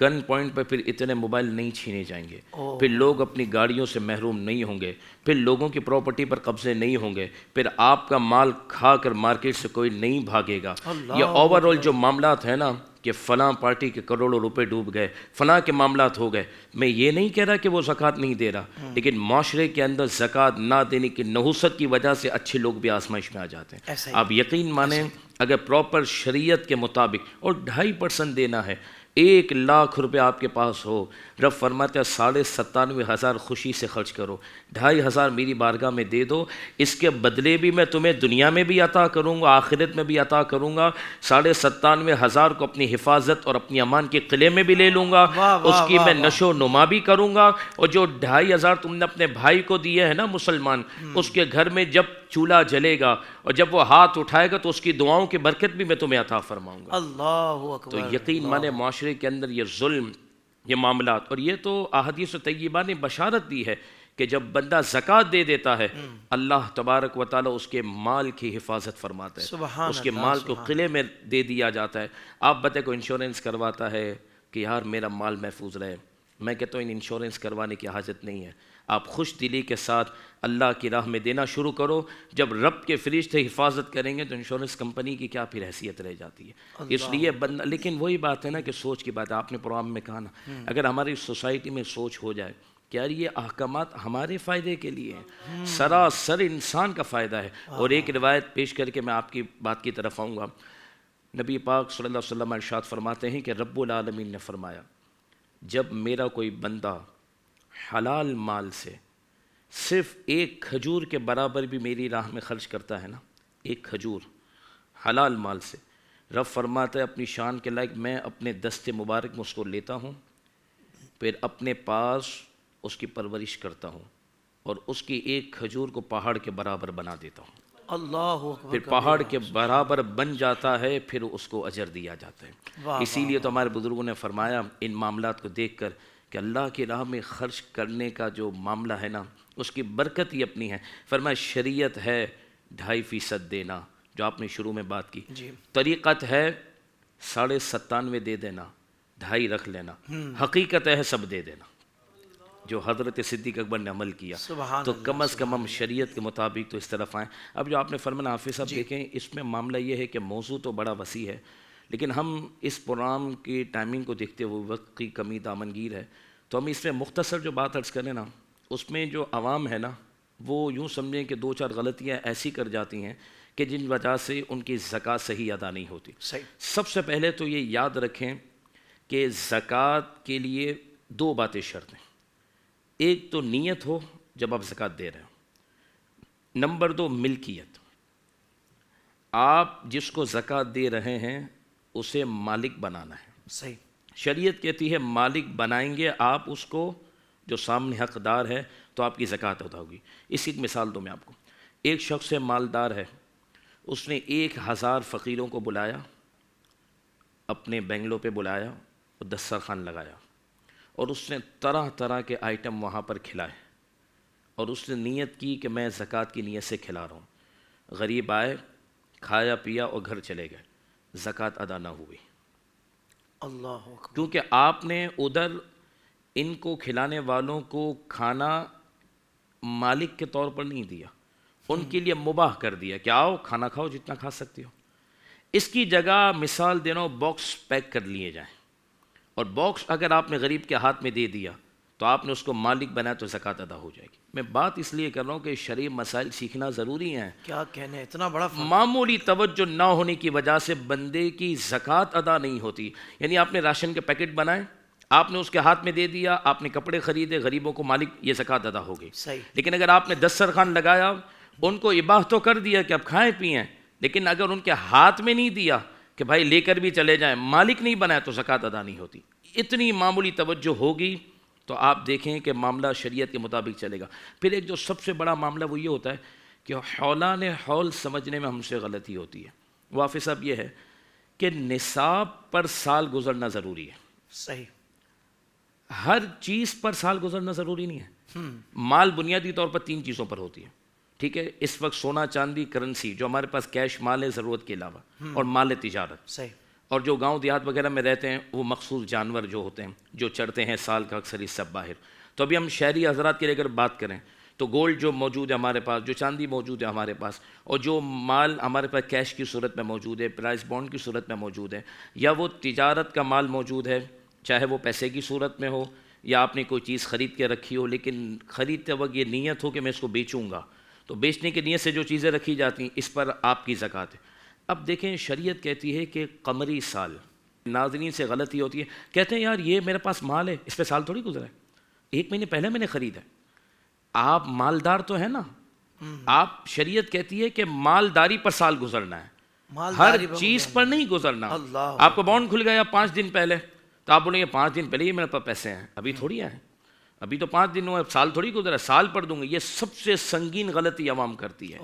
گن پوائنٹ پہ پھر اتنے موبائل نہیں چھینے جائیں گے، پھر لوگ اپنی گاڑیوں سے محروم نہیں ہوں گے، پھر لوگوں کی پراپرٹی پر قبضے نہیں ہوں گے، پھر آپ کا مال کھا کر مارکیٹ سے کوئی نہیں بھاگے گا۔ یہ اوور آل جو معاملات ہیں نا کہ فلاں پارٹی کے کروڑوں روپے ڈوب گئے، فلاں کے معاملات ہو گئے، میں یہ نہیں کہہ رہا کہ وہ زکوٰۃ نہیں دے رہا، لیکن معاشرے کے اندر زکوٰۃ نہ دینے کی نحوست کی وجہ سے اچھے لوگ بھی آزمائش میں آ جاتے ہیں۔ آپ یقین مانیں اگر پراپر شریعت کے مطابق اور 2.5% دینا ہے، 1,00,000 روپے آپ کے پاس ہو، رب فرماتا ہے 97,500 خوشی سے خرچ کرو، 2,500 میری بارگاہ میں دے دو، اس کے بدلے بھی میں تمہیں دنیا میں بھی عطا کروں گا، آخرت میں بھی عطا کروں گا، 97,500 کو اپنی حفاظت اور اپنی امان کے قلعے میں بھی لے لوں گا، اس کی میں نشو و نما بھی کروں گا، اور جو 2,500 تم نے اپنے بھائی کو دیے ہیں نا مسلمان، اس کے گھر میں جب چولہا جلے گا اور جب وہ ہاتھ اٹھائے گا تو اس کی دعاؤں کی برکت بھی میں تمہیں عطا فرماؤں گا۔ اللہ اکبر۔ تو یقین مانے معاشرے کے اندر یہ ظلم، یہ معاملات، اور یہ تو احادیث طیبہ نے بشارت دی ہے کہ جب بندہ زکوٰۃ دے دیتا ہے اللہ تبارک و تعالیٰ اس کے مال کی حفاظت فرماتا ہے، اس کے مال کو قلعے میں دے دیا جاتا ہے۔ آپ بتے کو انشورنس کرواتا ہے کہ یار میرا مال محفوظ رہے، میں کہتا ہوں انشورنس کروانے کی حاجت نہیں ہے، آپ خوش دلی کے ساتھ اللہ کی راہ میں دینا شروع کرو، جب رب کے فرشتے حفاظت کریں گے تو انشورنس کمپنی کی کیا پھر حیثیت رہ جاتی ہے۔ اس لیے بندہ، لیکن وہی بات ہے نا کہ سوچ کی بات ہے، آپ نے پروگرام میں کہا نا، اگر ہماری سوسائٹی میں سوچ ہو جائے کہ یار یہ احکامات ہمارے فائدے کے لیے ہیں، سراسر انسان کا فائدہ ہے۔ اور ایک روایت پیش کر کے میں آپ کی بات کی طرف آؤں گا، نبی پاک صلی اللہ علیہ وسلم ارشاد فرماتے ہیں کہ رب العالمین نے فرمایا جب میرا کوئی بندہ حلال مال سے صرف ایک کھجور کے برابر بھی میری راہ میں خرچ کرتا ہے نا، ایک کھجور حلال مال سے، رب فرماتا ہے اپنی شان کے لائق میں اپنے دست مبارک میں اس کو لیتا ہوں، پھر اپنے پاس اس کی پرورش کرتا ہوں اور اس کی ایک کھجور کو پہاڑ کے برابر بنا دیتا ہوں۔ اللہ اکبر۔ پھر پہاڑ کے برابر بن جاتا ہے، پھر اس کو اجر دیا جاتا ہے۔ اسی لیے تو ہمارے بزرگوں نے فرمایا ان معاملات کو دیکھ کر کہ اللہ کی راہ میں خرچ کرنے کا جو معاملہ ہے نا اس کی برکت ہی اپنی ہے۔ فرمایا شریعت ہے 2.5% دینا، جو آپ نے شروع میں بات کی، طریقت ہے 97.5 دے دینا، 2.5 رکھ لینا، حقیقت ہے سب دے دینا، جو حضرت صدیق اکبر نے عمل کیا۔ تو کم از کم ہم شریعت کے مطابق تو اس طرف آئیں۔ اب جو آپ نے فرمایا حافظ صاحب دیکھیں، اس میں معاملہ یہ ہے کہ موضوع تو بڑا وسیع ہے، لیکن ہم اس پروگرام کی ٹائمنگ کو دیکھتے ہوئے وقت کی کمی دامنگیر ہے، تو ہم اس میں مختصر جو بات عرض کریں نا، اس میں جو عوام ہے نا وہ یوں سمجھیں کہ 2-4 غلطیاں ایسی کر جاتی ہیں کہ جن وجہ سے ان کی زکوٰۃ صحیح ادا نہیں ہوتی۔ سب سے پہلے تو یہ یاد رکھیں کہ زکوٰۃ کے لیے 2 باتیں شرط ہیں، ایک تو نیت ہو جب آپ زکوٰۃ دے رہے ہو، نمبر 2 ملکیت، آپ جس کو زکوٰۃ دے رہے ہیں اسے مالک بنانا ہے۔ صحیح۔ شریعت کہتی ہے مالک بنائیں گے آپ اس کو جو سامنے حقدار ہے تو آپ کی زکوٰۃ ادا ہوگی۔ اس کی ایک مثال دوں میں آپ کو، ایک شخص مالدار ہے، اس نے 1,000 فقیروں کو بلایا، اپنے بنگلو پہ بلایا اور دسترخوان لگایا، اور اس نے طرح طرح کے آئٹم وہاں پر کھلائے، اور اس نے نیت کی کہ میں زکوٰۃ کی نیت سے کھلا رہا ہوں۔ غریب آئے، کھایا پیا اور گھر چلے گئے، زکوٰۃ ادا نہ ہوئی، اللہ اکبر۔ کیونکہ آپ نے ادھر ان کو کھلانے والوں کو کھانا مالک کے طور پر نہیں دیا، ان کے لیے مباح کر دیا کہ آؤ کھانا کھاؤ جتنا کھا سکتے ہو۔ اس کی جگہ مثال دے رہا ہوں، باکس پیک کر لیے جائیں، اور باکس اگر آپ نے غریب کے ہاتھ میں دے دیا تو آپ نے اس کو مالک بنایا تو زکوٰۃ ادا ہو جائے گی۔ میں بات اس لیے کر رہا ہوں کہ شرعی مسائل سیکھنا ضروری ہیں۔ کیا کہنے، اتنا بڑا معمولی توجہ نہ ہونے کی وجہ سے بندے کی زکوٰۃ ادا نہیں ہوتی۔ یعنی آپ نے راشن کے پیکٹ بنائے، آپ نے اس کے ہاتھ میں دے دیا، آپ نے کپڑے خریدے، غریبوں کو مالک، یہ زکوٰۃ ادا ہو گئی۔ صحیح۔ لیکن اگر آپ نے دسترخوان لگایا، ان کو اباح تو کر دیا کہ اب کھائیں پئیں، لیکن اگر ان کے ہاتھ میں نہیں دیا کہ بھائی لے کر بھی چلے جائیں، مالک نہیں بنایا تو زکوٰۃ ادا نہیں ہوتی۔ اتنی معمولی توجہ ہوگی تو آپ دیکھیں کہ معاملہ شریعت کے مطابق چلے گا۔ پھر ایک جو سب سے بڑا معاملہ وہ یہ ہوتا ہے کہ حولان حول سمجھنے میں ہم سے غلطی ہوتی ہے۔ وہ حافظ صاحب یہ ہے کہ نصاب پر سال گزرنا ضروری ہے۔ صحیح۔ ہر چیز پر سال گزرنا ضروری نہیں ہے۔ مال بنیادی طور پر 3 چیزوں پر ہوتی ہے، ٹھیک ہے؟ اس وقت سونا چاندی کرنسی جو ہمارے پاس کیش مال ہے ضرورت کے علاوہ، اور مال تجارت۔ صحیح۔ اور جو گاؤں دیہات وغیرہ میں رہتے ہیں وہ مخصوص جانور جو ہوتے ہیں جو چرتے ہیں سال کا اکثر حصہ باہر. تو ابھی ہم شہری حضرات کے لیے اگر بات کریں تو گولڈ جو موجود ہے ہمارے پاس, جو چاندی موجود ہے ہمارے پاس, اور جو مال ہمارے پاس کیش کی صورت میں موجود ہے, پرائز بانڈ کی صورت میں موجود ہے, یا وہ تجارت کا مال موجود ہے, چاہے وہ پیسے کی صورت میں ہو یا آپ نے کوئی چیز خرید کے رکھی ہو, لیکن خریدتے وقت یہ نیت ہو کہ میں اس کو بیچوں گا, تو بیچنے کی نیت سے جو چیزیں رکھی جاتی ہیں اس پر آپ کی زکوٰۃ ہے. اب دیکھیں شریعت کہتی ہے کہ قمری سال. ناظرین سے غلطی ہوتی ہے, کہتے ہیں یار یہ میرے پاس مال ہے, اس پہ سال تھوڑی گزرا ہے, 1 مہینے پہلے میں نے خریدا ہے. آپ مالدار تو ہیں نا, آپ شریعت کہتی ہے کہ مالداری پر سال گزرنا ہے, ہر چیز پر نہیں گزرنا. آپ کو بانڈ کھل گیا 5 دن پہلے, تو آپ بولیں گے 5 دن پہلے یہ میرے پاس پیسے ہیں, ابھی تھوڑی آئے, ابھی تو 5 دن ہوئے, سال تھوڑی گزرا, سال پر دوں گا. یہ سب سے سنگین غلطی عوام کرتی ہے.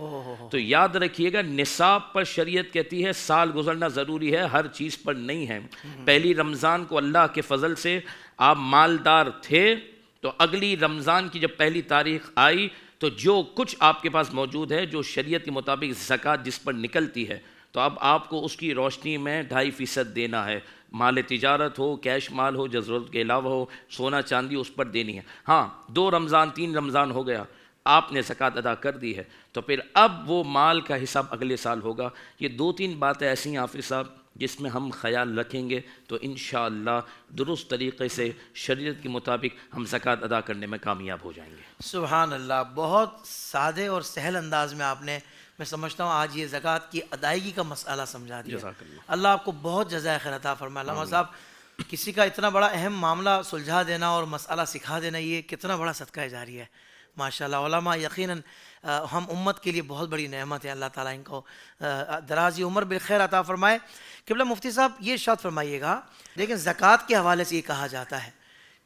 تو یاد رکھیے گا نصاب پر شریعت کہتی ہے سال گزرنا ضروری ہے, ہر چیز پر نہیں ہے. پہلی رمضان کو اللہ کے فضل سے آپ مالدار تھے, تو اگلی رمضان کی جب پہلی تاریخ آئی تو جو کچھ آپ کے پاس موجود ہے, جو شریعت کے مطابق زکوٰۃ جس پر نکلتی ہے, تو اب آپ کو اس کی روشنی میں 2.5% دینا ہے. مال تجارت ہو, کیش مال ہو, جو ضرورت کے علاوہ ہو, سونا چاندی, اس پر دینی ہے. ہاں 2 رمضان 3 رمضان ہو گیا, آپ نے زکوٰۃ ادا کر دی ہے, تو پھر اب وہ مال کا حساب اگلے سال ہوگا. یہ 2-3 باتیں ایسی ہیں حافظ صاحب جس میں ہم خیال رکھیں گے تو انشاءاللہ درست طریقے سے شریعت کے مطابق ہم زکوٰۃ ادا کرنے میں کامیاب ہو جائیں گے. سبحان اللہ, بہت سادے اور سہل انداز میں آپ نے, میں سمجھتا ہوں آج یہ زکوٰۃ کی ادائیگی کا مسئلہ سمجھا دیا. جزاک اللہ. اللہ آپ کو بہت جزائے خیر عطا فرمائے. علامہ صاحب, کسی کا اتنا بڑا اہم معاملہ سلجھا دینا اور مسئلہ سکھا دینا, یہ کتنا بڑا صدقہ جاری ہے ماشاءاللہ. علماء یقیناً ہم امت کے لیے بہت بڑی نعمت ہے. اللہ تعالیٰ ان کو درازی عمر بالخیر عطا فرمائے. قبلہ مفتی صاحب یہ ارشاد فرمائیے گا, لیکن زکوٰۃ کے حوالے سے یہ کہا جاتا ہے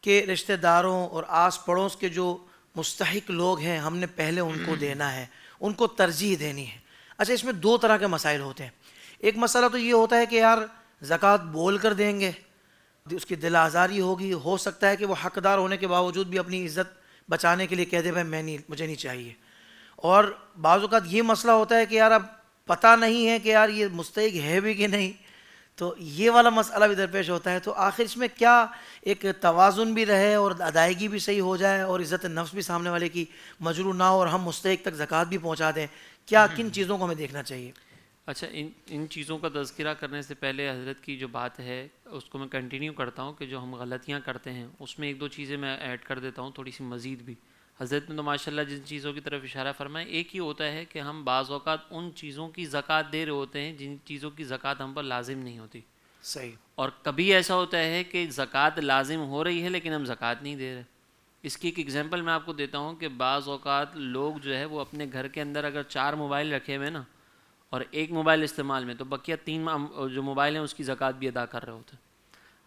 کہ رشتہ داروں اور آس پڑوس کے جو مستحق لوگ ہیں ہم نے پہلے ان کو دینا ہے, ان کو ترجیح دینی ہے. اچھا, اس میں 2 طرح کے مسائل ہوتے ہیں. ایک مسئلہ تو یہ ہوتا ہے کہ یار زکوٰۃ بول کر دیں گے, اس کی دل آزاری ہوگی, ہو سکتا ہے کہ وہ حقدار ہونے کے باوجود بھی اپنی عزت بچانے کے لیے کہہ دے بھائی مجھے نہیں چاہیے. اور بعض اوقات یہ مسئلہ ہوتا ہے کہ یار اب پتہ نہیں ہے کہ یار یہ مستحق ہے بھی کہ نہیں, تو یہ والا مسئلہ بھی درپیش ہوتا ہے. تو آخر اس میں کیا ایک توازن بھی رہے اور ادائیگی بھی صحیح ہو جائے اور عزت نفس بھی سامنے والے کی مجروح نہ ہو اور ہم مستحق تک زکوٰۃ بھی پہنچا دیں, کیا کن چیزوں کو ہمیں دیکھنا چاہیے؟ اچھا, ان چیزوں کا تذکرہ کرنے سے پہلے حضرت کی جو بات ہے اس کو میں کنٹینیو کرتا ہوں کہ جو ہم غلطیاں کرتے ہیں اس میں 1-2 چیزیں میں ایڈ کر دیتا ہوں تھوڑی سی مزید بھی. حضرت نے تو ماشاءاللہ جن چیزوں کی طرف اشارہ فرمایا, ایک ہی ہوتا ہے کہ ہم بعض اوقات ان چیزوں کی زکوٰۃ دے رہے ہوتے ہیں جن چیزوں کی زکوٰۃ ہم پر لازم نہیں ہوتی. صحیح. اور کبھی ایسا ہوتا ہے کہ زکوٰۃ لازم ہو رہی ہے لیکن ہم زکوٰۃ نہیں دے رہے. اس کی ایک ایگزامپل میں آپ کو دیتا ہوں کہ بعض اوقات لوگ جو ہے وہ اپنے گھر کے اندر اگر 4 موبائل رکھے ہوئے نا اور 1 موبائل استعمال میں, تو بقیہ 3 جو موبائل ہیں اس کی زکوٰۃ بھی ادا کر رہے ہوتے ہیں.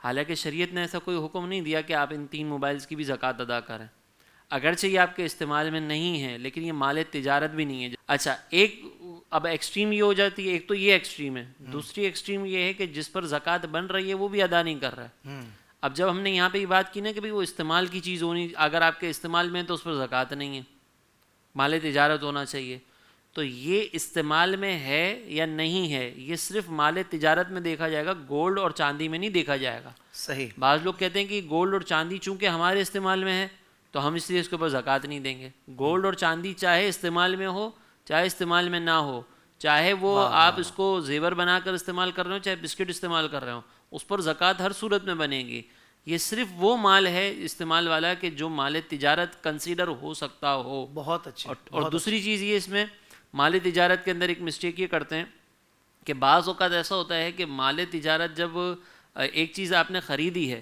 حالانکہ شریعت نے ایسا کوئی حکم نہیں دیا کہ آپ ان 3 موبائلز کی بھی زکوٰۃ ادا کریں, اگرچہ یہ آپ کے استعمال میں نہیں ہے لیکن یہ مال تجارت بھی نہیں ہے. اچھا, ایک اب ایکسٹریم یہ ہو جاتی ہے, ایک تو یہ ایکسٹریم ہے, دوسری ایکسٹریم یہ ہے کہ جس پر زکوٰۃ بن رہی ہے وہ بھی ادا نہیں کر رہا ہے. اب جب ہم نے یہاں پہ یہ بات کی نا کہ بھئی وہ استعمال کی چیز ہونی, اگر آپ کے استعمال میں ہے تو اس پر زکوٰۃ نہیں ہے, مال تجارت ہونا چاہیے, تو یہ استعمال میں ہے یا نہیں ہے یہ صرف مال تجارت میں دیکھا جائے گا, گولڈ اور چاندی میں نہیں دیکھا جائے گا. صحیح. بعض لوگ کہتے ہیں کہ گولڈ اور چاندی چونکہ ہمارے استعمال میں ہے تو ہم اس لیے اس کے اوپر زکوٰۃ نہیں دیں گے. گولڈ اور چاندی چاہے استعمال میں ہو چاہے استعمال میں نہ ہو, چاہے وہ آپ اس کو زیور بنا کر استعمال کر رہے ہو چاہے بسکٹ استعمال کر رہے ہو, اس پر زکوٰۃ ہر صورت میں بنے گی. یہ صرف وہ مال ہے استعمال والا کہ جو مال تجارت کنسیڈر ہو سکتا ہو. بہت اچھا. اور دوسری چیز یہ اس میں مال تجارت کے اندر ایک مسٹیک یہ کرتے ہیں کہ بعض اوقات ایسا ہوتا ہے کہ مال تجارت جب ایک چیز آپ نے خریدی ہے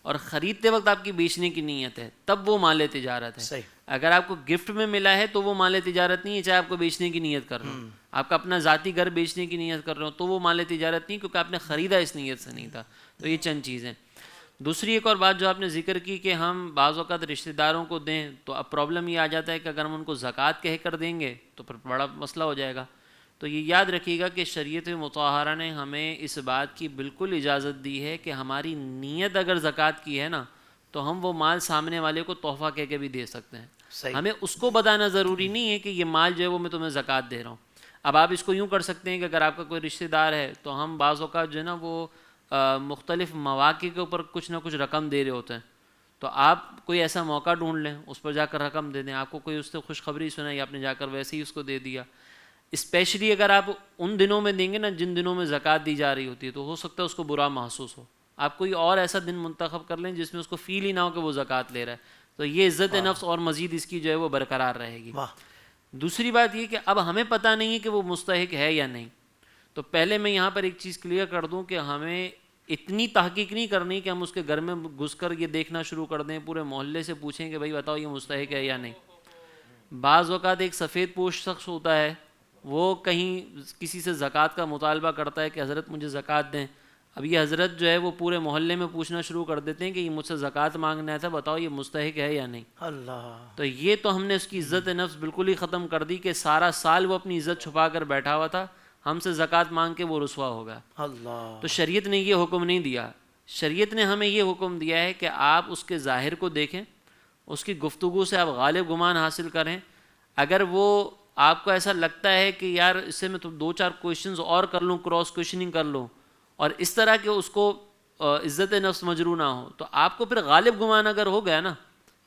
اور خریدتے وقت آپ کی بیچنے کی نیت ہے تب وہ مال تجارت ہے. صحیح. اگر آپ کو گفٹ میں ملا ہے تو وہ مال تجارت نہیں ہے, چاہے آپ کو بیچنے کی نیت کر رہے ہو, آپ کا اپنا ذاتی گھر بیچنے کی نیت کر رہے ہو تو وہ مال تجارت نہیں, کیونکہ آپ نے خریدا اس نیت سے نہیں تھا. تو یہ چند چیزیں. دوسری ایک اور بات جو آپ نے ذکر کی کہ ہم بعض اوقات رشتہ داروں کو دیں, تو اب پرابلم یہ آ جاتا ہے کہ اگر ہم ان کو زکوٰۃ کہہ کر دیں گے تو پھر بڑا مسئلہ ہو جائے گا. تو یہ یاد رکھیے گا کہ شریعت مطہرہ نے ہمیں اس بات کی بالکل اجازت دی ہے کہ ہماری نیت اگر زکوٰۃ کی ہے نا تو ہم وہ مال سامنے والے کو تحفہ کہہ کے بھی دے سکتے ہیں. صحیح. ہمیں اس کو بتانا ضروری نہیں ہے کہ یہ مال جو ہے وہ میں تمہیں زکوٰۃ دے رہا ہوں. اب آپ اس کو یوں کر سکتے ہیں کہ اگر آپ کا کوئی رشتہ دار ہے تو ہم بعض اوقات جو ہے نا وہ مختلف مواقع کے اوپر کچھ نہ کچھ رقم دے رہے ہوتے ہیں، تو آپ کوئی ایسا موقع ڈھونڈ لیں، اس پر جا کر رقم دے دیں. آپ کو کوئی اس سے خوشخبری سنائی، آپ نے جا کر ویسے ہی اس کو دے دیا. اسپیشلی اگر آپ ان دنوں میں دیں گے نا جن دنوں میں زکوٰۃ دی جا رہی ہوتی ہے، تو ہو سکتا ہے اس کو برا محسوس ہو. آپ کوئی اور ایسا دن منتخب کر لیں جس میں اس کو فیل ہی نہ ہو کہ وہ زکوٰۃ لے رہا ہے، تو یہ عزت نفس اور مزید اس کی جو ہے وہ برقرار رہے گی. دوسری بات یہ کہ اب ہمیں پتہ نہیں ہے کہ وہ مستحق ہے یا نہیں. تو پہلے میں یہاں پر ایک چیز کلیئر کر دوں کہ ہمیں اتنی تحقیق نہیں کرنی کہ ہم اس کے گھر میں گھس کر یہ دیکھنا شروع کر دیں، پورے محلے سے پوچھیں کہ بھائی بتاؤ یہ مستحق ہے یا نہیں. بعض اوقات ایک سفید پوش شخص ہوتا ہے، وہ کہیں کسی سے زکوٰۃ کا مطالبہ کرتا ہے کہ حضرت مجھے زکوٰۃ دیں. اب یہ حضرت جو ہے وہ پورے محلے میں پوچھنا شروع کر دیتے ہیں کہ یہ مجھ سے زکوٰۃ مانگنا تھا، بتاؤ یہ مستحق ہے یا نہیں. اللہ، تو یہ تو ہم نے اس کی عزت نفس بالکل ہی ختم کر دی کہ سارا سال وہ اپنی عزت چھپا کر بیٹھا ہوا تھا، ہم سے زکوٰۃ مانگ کے وہ رسوا ہو گیا. اللہ. تو شریعت نے یہ حکم نہیں دیا. شریعت نے ہمیں یہ حکم دیا ہے کہ آپ اس کے ظاہر کو دیکھیں، اس کی گفتگو سے آپ غالب گمان حاصل کریں. اگر وہ آپ کو ایسا لگتا ہے کہ یار اس سے میں تو 2-4 کویشچنز اور کر لوں، کراس کویشچننگ کر لوں، اور اس طرح کہ اس کو عزت نفس مجروح نہ ہو، تو آپ کو پھر غالب گمان اگر ہو گیا نا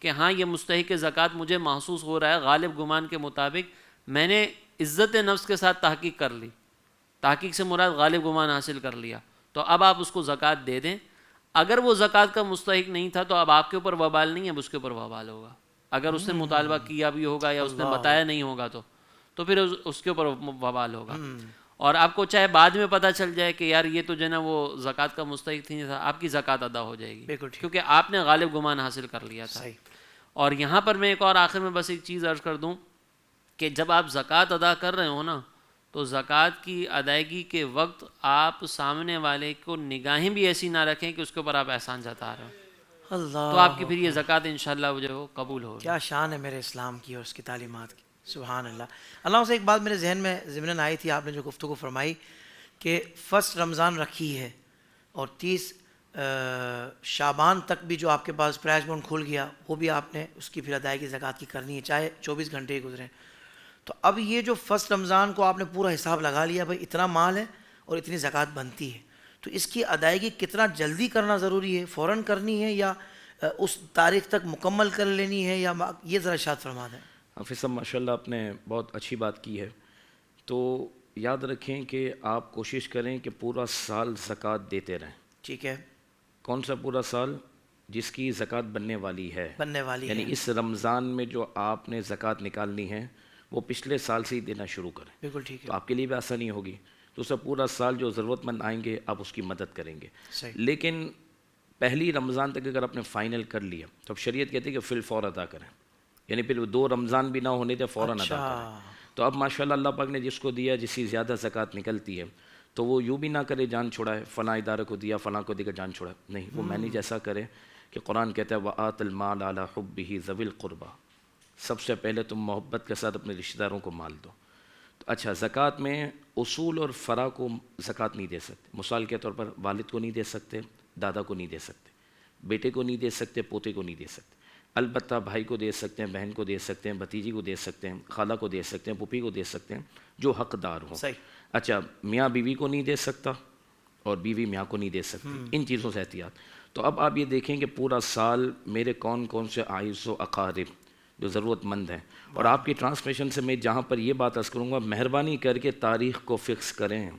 کہ ہاں یہ مستحق زکوٰۃ مجھے محسوس ہو رہا ہے، غالب گمان کے مطابق میں نے عزت نفس کے ساتھ تحقیق کر لی، تحقیق سے مراد غالب گمان حاصل کر لیا، تو اب آپ اس کو زکوٰۃ دے دیں. اگر وہ زکوٰۃ کا مستحق نہیں تھا تو اب آپ کے اوپر وبال نہیں ہے، اب اس کے اوپر وبال ہوگا. اگر اس نے مطالبہ کیا بھی ہوگا یا اس نے بتایا نہیں ہوگا تو پھر اس کے اوپر وبال ہوگا. اور آپ کو چاہے بعد میں پتہ چل جائے کہ یار یہ تو جو ہے نا وہ زکوٰۃ کا مستحق نہیں تھا، آپ کی زکوٰۃ ادا ہو جائے گی کیونکہ آپ نے غالب گمان حاصل کر لیا تھا. اور یہاں پر میں ایک اور آخر میں بس ایک چیز عرض کر دوں کہ جب آپ زکوٰۃ ادا کر رہے ہو نا، تو زکوٰۃ کی ادائیگی کے وقت آپ سامنے والے کو نگاہیں بھی ایسی نہ رکھیں کہ اس کے اوپر آپ احسان جتا رہے ہو. اللہ، تو آپ کی پھر یہ زکوٰۃ انشاءاللہ جو ہے وہ قبول ہوگی. کیا شان ہے میرے اسلام کی اور اس کی تعلیمات کی. سبحان اللہ. اللہ سے ایک بات میرے ذہن میں ضمناً آئی تھی، آپ نے جو گفتگو فرمائی کہ فرسٹ رمضان رکھی ہے اور 30 شعبان تک بھی جو آپ کے پاس پرائز بونڈ کھل گیا وہ بھی آپ نے اس کی پھر ادائیگی زکوٰۃ کی کرنی ہے، چاہے 24 گھنٹے ہی گزریں. تو اب یہ جو فرسٹ رمضان کو آپ نے پورا حساب لگا لیا، بھائی اتنا مال ہے اور اتنی زکوٰۃ بنتی ہے، تو اس کی ادائیگی کتنا جلدی کرنا ضروری ہے؟ فوراً کرنی ہے یا اس تاریخ تک مکمل کر لینی ہے، یا یہ ذرا ارشاد فرما دیں. حافظ صاحب ماشاء اللہ آپ نے بہت اچھی بات کی ہے. تو یاد رکھیں کہ آپ کوشش کریں کہ پورا سال زکوٰۃ دیتے رہیں. ٹھیک ہے. کون سا پورا سال؟ جس کی زکوٰۃ بننے والی ہے، یعنی اس رمضان میں جو آپ نے زکوٰۃ نکالنی ہے وہ پچھلے سال سے ہی دینا شروع کریں. بالکل ٹھیک ہے. تو آپ کے لیے بھی آسانی ہوگی. تو اسے پورا سال جو ضرورت مند آئیں گے آپ اس کی مدد کریں گے. لیکن پہلی رمضان تک اگر آپ نے فائنل کر لیا تو اب شریعت کہتی ہے کہ فی الفور ادا کریں، یعنی پھر 2 رمضان بھی نہ ہونے دے، فوراً ادا کریں. تو اب ماشاءاللہ اللہ پاک نے جس کو دیا، جس کی زیادہ زکوٰۃ نکلتی ہے، تو وہ یوں بھی نہ کرے جان چھوڑائے فلاں ادارے کو دیا فلاں کو دے کر جان چھوڑائے، نہیں، وہ مینیج ایسا کرے کہ قرآن کہتا ہے وَآتِ الْمَالَ عَلَىٰ حُبِّهِ ذَوِي الْقُرْبَىٰ، سب سے پہلے تم محبت کے ساتھ اپنے رشتہ داروں کو مال دو. تو اچھا، زکوٰۃ میں اصول اور فرع کو زکوٰۃ نہیں دے سکتے. مثال کے طور پر والد کو نہیں دے سکتے، دادا کو نہیں دے سکتے، بیٹے کو نہیں دے سکتے، پوتے کو نہیں دے سکتے. البتہ بھائی کو دے سکتے ہیں، بہن کو دے سکتے ہیں، بھتیجی کو دے سکتے ہیں، خالہ کو دے سکتے ہیں، پھوپھی کو دے سکتے ہیں جو حقدار ہوں. اچھا، میاں بیوی کو نہیں دے سکتا اور بیوی میاں کو نہیں دے سکتی. ان چیزوں سے احتیاط. تو اب آپ یہ دیکھیں کہ پورا سال میرے کون کون سے اعز و اقارب جو ضرورت مند ہیں. اور آپ کی ٹرانسمیشن سے میں جہاں پر یہ بات عرض کروں گا، مہربانی کر کے تاریخ کو فکس کریں،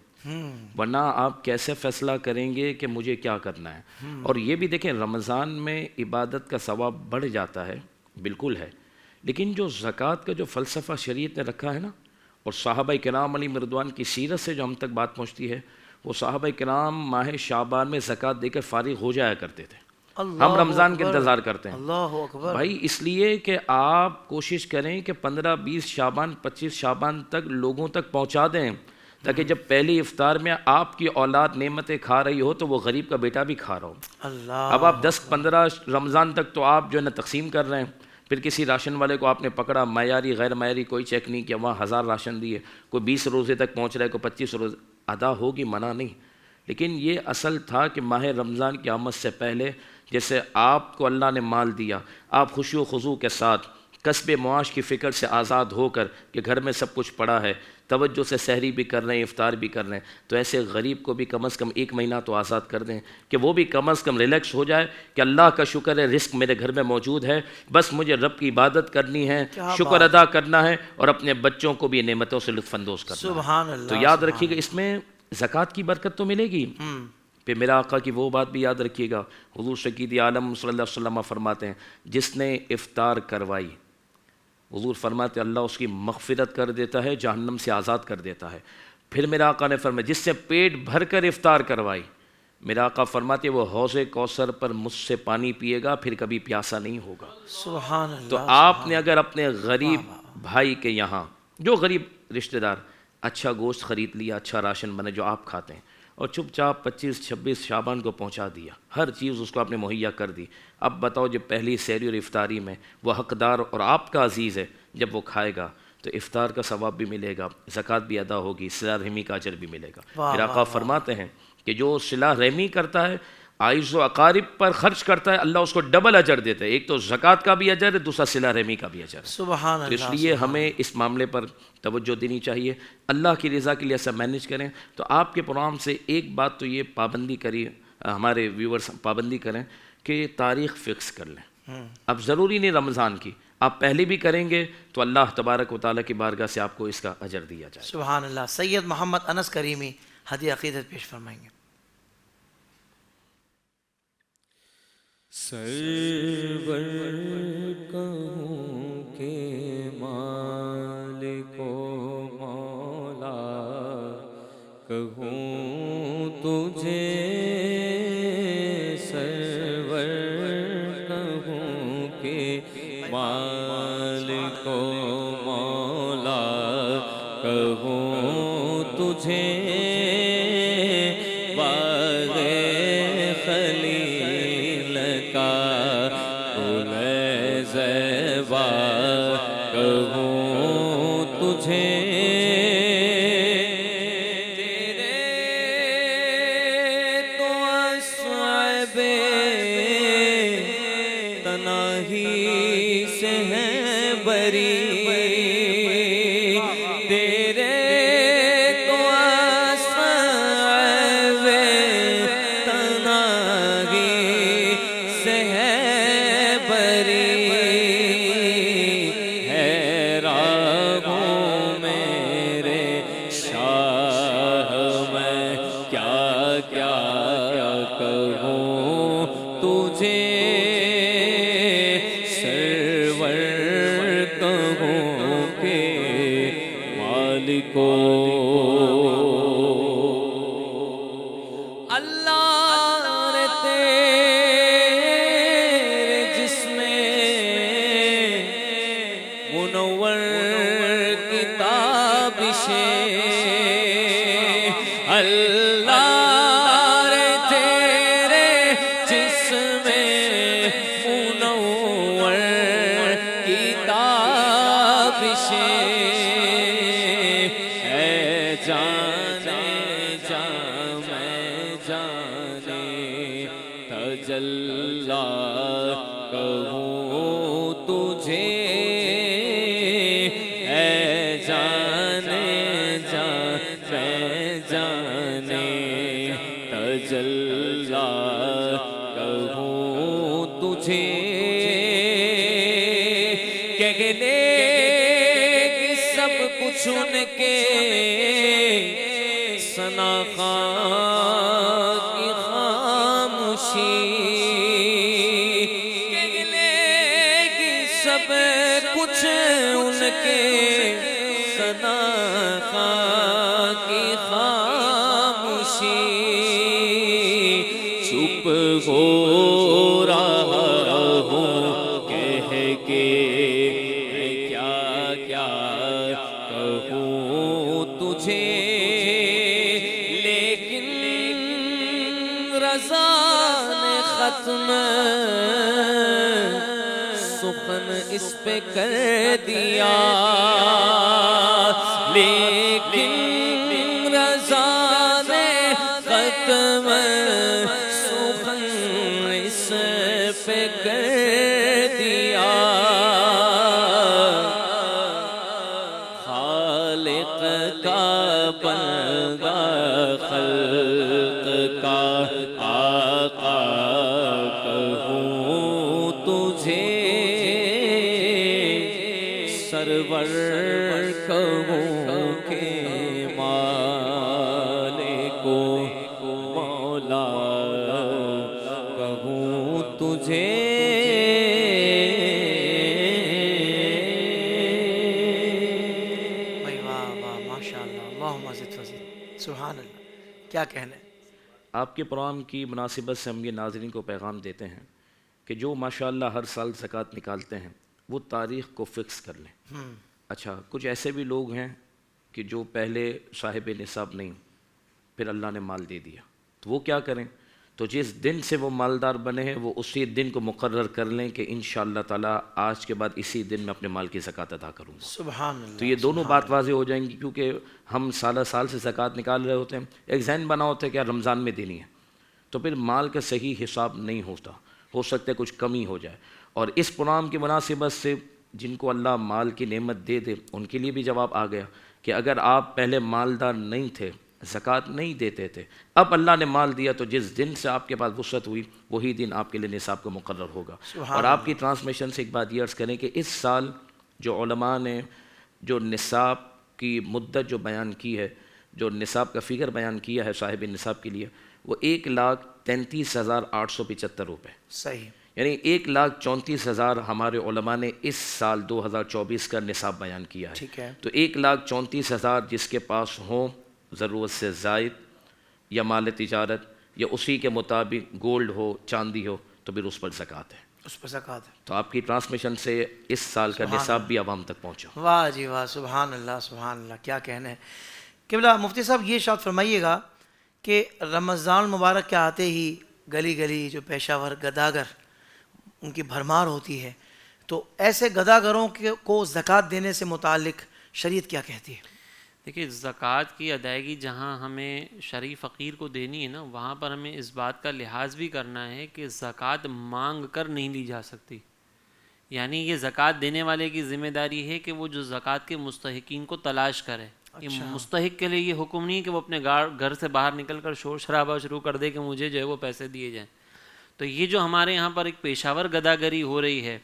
ورنہ آپ کیسے فیصلہ کریں گے کہ مجھے کیا کرنا ہے. اور یہ بھی دیکھیں رمضان میں عبادت کا ثواب بڑھ جاتا ہے، بالکل ہے، لیکن جو زکوٰۃ کا جو فلسفہ شریعت نے رکھا ہے نا، اور صحابہ کرام علیہم رضوان کی سیرت سے جو ہم تک بات پہنچتی ہے، وہ صحابہ کرام ماہ شعبان میں زکوٰۃ دے کر فارغ ہو جایا کرتے تھے. ہم رمضان کے انتظار کرتے ہیں. اللہ اکبر. بھائی اس لیے کہ آپ کوشش کریں کہ 15 20 شعبان 25 شعبان تک لوگوں تک پہنچا دیں، تاکہ جب پہلی افطار میں آپ کی اولاد نعمتیں کھا رہی ہو تو وہ غریب کا بیٹا بھی کھا رہا ہو. اللہ. اب آپ 10-15 رمضان تک تو آپ جو ہے نا تقسیم کر رہے ہیں، پھر کسی راشن والے کو آپ نے پکڑا، معیاری غیر معیاری کوئی چیک نہیں کیا، وہاں 1000 راشن دیے، کوئی 20 روزے تک پہنچ رہا ہے، کوئی 25 روزے. ادا ہوگی، منع نہیں، لیکن یہ اصل تھا کہ ماہ رمضان کی آمد سے پہلے جیسے آپ کو اللہ نے مال دیا، آپ خوشی و خضوع کے ساتھ کسب معاش کی فکر سے آزاد ہو کر کہ گھر میں سب کچھ پڑا ہے، توجہ سے سحری بھی کر رہے ہیں، افطار بھی کر رہے ہیں، تو ایسے غریب کو بھی کم از کم 1 مہینہ تو آزاد کر دیں کہ وہ بھی کم از کم ریلیکس ہو جائے کہ اللہ کا شکر ہے رزق میرے گھر میں موجود ہے، بس مجھے رب کی عبادت کرنی ہے، شکر ادا کرنا ہے اور اپنے بچوں کو بھی نعمتوں سے لطف اندوز کرنا ہے۔ سبحان اللہ۔ تو یاد رکھیے گا اس میں زکوٰۃ کی برکت تو ملے گی، پھر میرا آقا کی وہ بات بھی یاد رکھیے گا، حضور شقید عالم صلی اللہ علیہ وسلم فرماتے ہیں جس نے افطار کروائی، حضور فرماتے اللہ اس کی مغفرت کر دیتا ہے، جہنم سے آزاد کر دیتا ہے۔ پھر میرا آقا نے فرمایا جس سے پیٹ بھر کر افطار کروائی، میرا آقا فرماتے وہ حوض کوثر پر مجھ سے پانی پیے گا پھر کبھی پیاسا نہیں ہوگا۔ سبحان اللہ۔ تو آپ نے اگر اپنے غریب بھائی کے یہاں، جو غریب رشتہ دار، اچھا گوشت خرید لیا، اچھا راشن بنے جو آپ کھاتے ہیں، اور چپ چاپ 25-26 شعبان کو پہنچا دیا، ہر چیز اس کو آپ نے مہیا کر دی، اب بتاؤ جب پہلی سحری اور افطاری میں وہ حقدار اور آپ کا عزیز ہے، جب وہ کھائے گا تو افطار کا ثواب بھی ملے گا، زکوٰۃ بھی ادا ہوگی، صلہ رحمی کا اجر بھی ملے گا۔ پھر آقا فرماتے ہیں کہ جو صلہ رحمی کرتا ہے، عائز و اقارب پر خرچ کرتا ہے، اللہ اس کو ڈبل اجر دیتا ہے، ایک تو زکوٰۃ کا بھی اجر ہے، دوسرا صلہ رحمی کا بھی اجر ہے۔ سبحان تو اللہ۔ اس لیے ہمیں اس معاملے پر توجہ دینی چاہیے، اللہ کی رضا کے لیے ایسا مینیج کریں۔ تو آپ کے پروگرام سے ایک بات تو یہ پابندی کری، ہمارے ویورز پابندی کریں کہ تاریخ فکس کر لیں۔ اب ضروری نہیں رمضان کی، آپ پہلے بھی کریں گے تو اللہ تبارک و تعالیٰ کی بارگاہ سے آپ کو اس کا اجر دیا جائے۔ سبحان اللہ۔ سید محمد انس کریمی ہدیہ عقیدت پیش فرمائیں گے۔ سرور کہوں کہ مالک و مولا، کہوں تجھے سرور کہوں کہ مالک و مولا، کہوں تجھے چن کے ثنا خاں کی خاموشی لے گی سب کچھ ان کے ثنا خاں کی خاموشی چپ ہو رہا ہوں کہہ کے سخن اس پہ کر دیا لیکن رضا نے ختم سخن اس پہ کر دیا سرور کہوں کہ مالک و مولا کہوں تجھے بھائی واہ واہ ماشاء اللہ، اللہم زد وزد، سبحان اللہ، کیا کہنے. آپ کے پروگرام کی مناسبت سے ہم یہ ناظرین کو پیغام دیتے ہیں کہ جو ماشاءاللہ ہر سال زکوٰۃ نکالتے ہیں وہ تاریخ کو فکس کر لیں. اچھا، کچھ ایسے بھی لوگ ہیں کہ جو پہلے صاحب نصاب نہیں، پھر اللہ نے مال دے دیا، تو وہ کیا کریں؟ تو جس دن سے وہ مالدار بنے ہیں وہ اسی دن کو مقرر کر لیں کہ انشاءاللہ تعالیٰ آج کے بعد اسی دن میں اپنے مال کی زکوٰۃ ادا کروں گا. سبحان اللہ. تو یہ دونوں بات واضح ہو جائیں گی، کیونکہ ہم سالہ سال سے زکوٰۃ نکال رہے ہوتے ہیں، ایک ذہن بنا ہوتا ہے کہ یار رمضان میں دینی ہے، تو پھر مال کا صحیح حساب نہیں ہوتا، ہو سکتا ہے کچھ کمی ہو جائے. اور اس پروگرام کی مناسبت سے جن کو اللہ مال کی نعمت دے دے ان کے لیے بھی جواب آ گیا کہ اگر آپ پہلے مالدار نہیں تھے، زکوٰۃ نہیں دیتے تھے، اب اللہ نے مال دیا تو جس دن سے آپ کے پاس وسعت ہوئی وہی دن آپ کے لیے نصاب کا مقرر ہوگا. اور آپ کی ٹرانسمیشن سے ایک بات یہ عرض کریں کہ اس سال جو علماء نے جو نصاب کی مدت جو بیان کی ہے، جو نصاب کا فگر بیان کیا ہے صاحب نصاب کے لیے، وہ 1,33,875 روپے، صحیح، یعنی 1,34,000 ہمارے علماء نے اس سال 2024 کا نصاب بیان کیا ہے. ٹھیک ہے. تو 1,34,000 جس کے پاس ہوں ضرورت سے زائد یا مال تجارت یا اسی کے مطابق گولڈ ہو چاندی ہو تو پھر اس پر زکوٰۃ ہے. اس پر زکوٰۃ ہے. تو آپ کی ٹرانسمیشن سے اس سال کا نصاب بھی عوام تک پہنچا. واہ جی واہ، سبحان اللہ سبحان اللہ، کیا کہنے. قبلہ مفتی صاحب یہ ارشاد فرمائیے گا کہ رمضان المبارک کے آتے ہی گلی گلی جو پیشہ ور گداگر ان کی بھرمار ہوتی ہے، تو ایسے گداگروں کو زکوٰۃ دینے سے متعلق شریعت کیا کہتی ہے؟ دیکھیے، زکوٰۃ کی ادائیگی جہاں ہمیں شرعی فقیر کو دینی ہے نا، وہاں پر ہمیں اس بات کا لحاظ بھی کرنا ہے کہ زکوٰۃ مانگ کر نہیں لی جا سکتی. یعنی یہ زکوٰۃ دینے والے کی ذمہ داری ہے کہ وہ جو زکوٰۃ کے مستحقین کو تلاش کرے. یہ مستحق کے لیے یہ حکم نہیں کہ وہ اپنے گھر سے باہر نکل کر شور شرابہ شروع کر دے کہ مجھے جو ہے وہ پیسے دیے جائیں. تو یہ جو ہمارے یہاں پر ایک پیشہ ور گداگری ہو رہی ہے،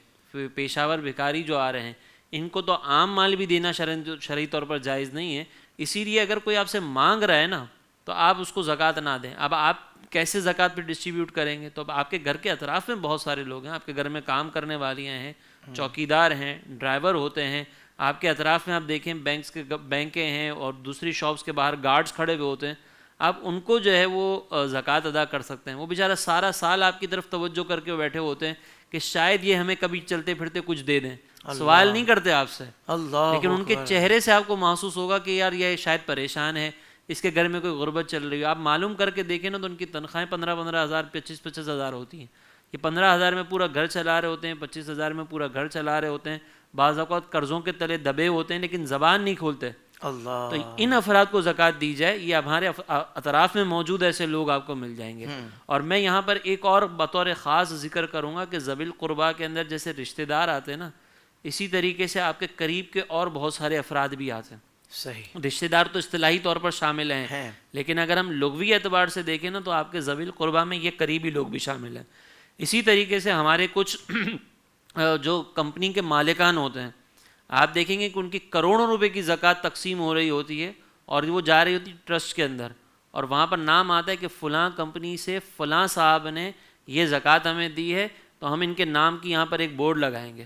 پیشہ ور بھکاری جو آ رہے ہیں، ان کو تو عام مال بھی دینا شرعی طور پر جائز نہیں ہے. اسی لیے اگر کوئی آپ سے مانگ رہا ہے نا تو آپ اس کو زکوٰۃ نہ دیں. اب آپ کیسے زکوٰۃ پہ ڈسٹریبیوٹ کریں گے؟ تو اب آپ کے گھر کے اطراف میں بہت سارے لوگ ہیں، آپ کے گھر میں کام کرنے والیاں ہیں، چوکیدار ہیں، ڈرائیور ہوتے ہیں، آپ کے اطراف میں آپ دیکھیں بینکیں ہیں اور دوسری شاپس کے باہر گارڈز کھڑے ہوئے ہوتے ہیں. آپ ان کو جو ہے وہ زکوٰۃ ادا کر سکتے ہیں. وہ بیچارہ سارا سال آپ کی طرف توجہ کر کے بیٹھے ہوتے ہیں کہ شاید یہ ہمیں کبھی چلتے پھرتے کچھ دے دیں. سوال نہیں کرتے آپ سے، لیکن ان کے چہرے سے آپ کو محسوس ہوگا کہ یار یہ شاید پریشان ہے، اس کے گھر میں کوئی غربت چل رہی ہے. آپ معلوم کر کے دیکھیں نا تو ان کی تنخواہیں 15,000 25,000 ہوتی ہیں. یہ 15,000 میں پورا گھر چلا رہے ہوتے ہیں، 25,000 میں پورا گھر چلا رہے ہوتے ہیں. بعض اوقات قرضوں کے تلے دبے ہوتے ہیں لیکن زبان نہیں کھولتے. اللہ، تو ان افراد کو زکوٰۃ دی جائے. یہ ہمارے اطراف میں موجود ایسے لوگ آپ کو مل جائیں گے. اور میں یہاں پر ایک اور بطور خاص ذکر کروں گا کہ ذوی القربیٰ کے اندر جیسے رشتہ دار آتے ہیں نا، اسی طریقے سے آپ کے قریب کے اور بہت سارے افراد بھی آتے ہیں. صحیح. رشتہ دار تو اصطلاحی طور پر شامل ہیں، لیکن اگر ہم لغوی اعتبار سے دیکھیں نا تو آپ کے ذوی القربیٰ میں یہ قریبی لوگ بھی شامل ہیں. اسی طریقے سے ہمارے کچھ جو کمپنی کے مالکان ہوتے ہیں، آپ دیکھیں گے کہ ان کی کروڑوں روپے کی زکوٰۃ تقسیم ہو رہی ہوتی ہے اور وہ جا رہی ہوتی ہے ٹرسٹ کے اندر، اور وہاں پر نام آتا ہے کہ فلاں کمپنی سے فلاں صاحب نے یہ زکوٰۃ ہمیں دی ہے تو ہم ان کے نام کی یہاں پر ایک بورڈ لگائیں گے.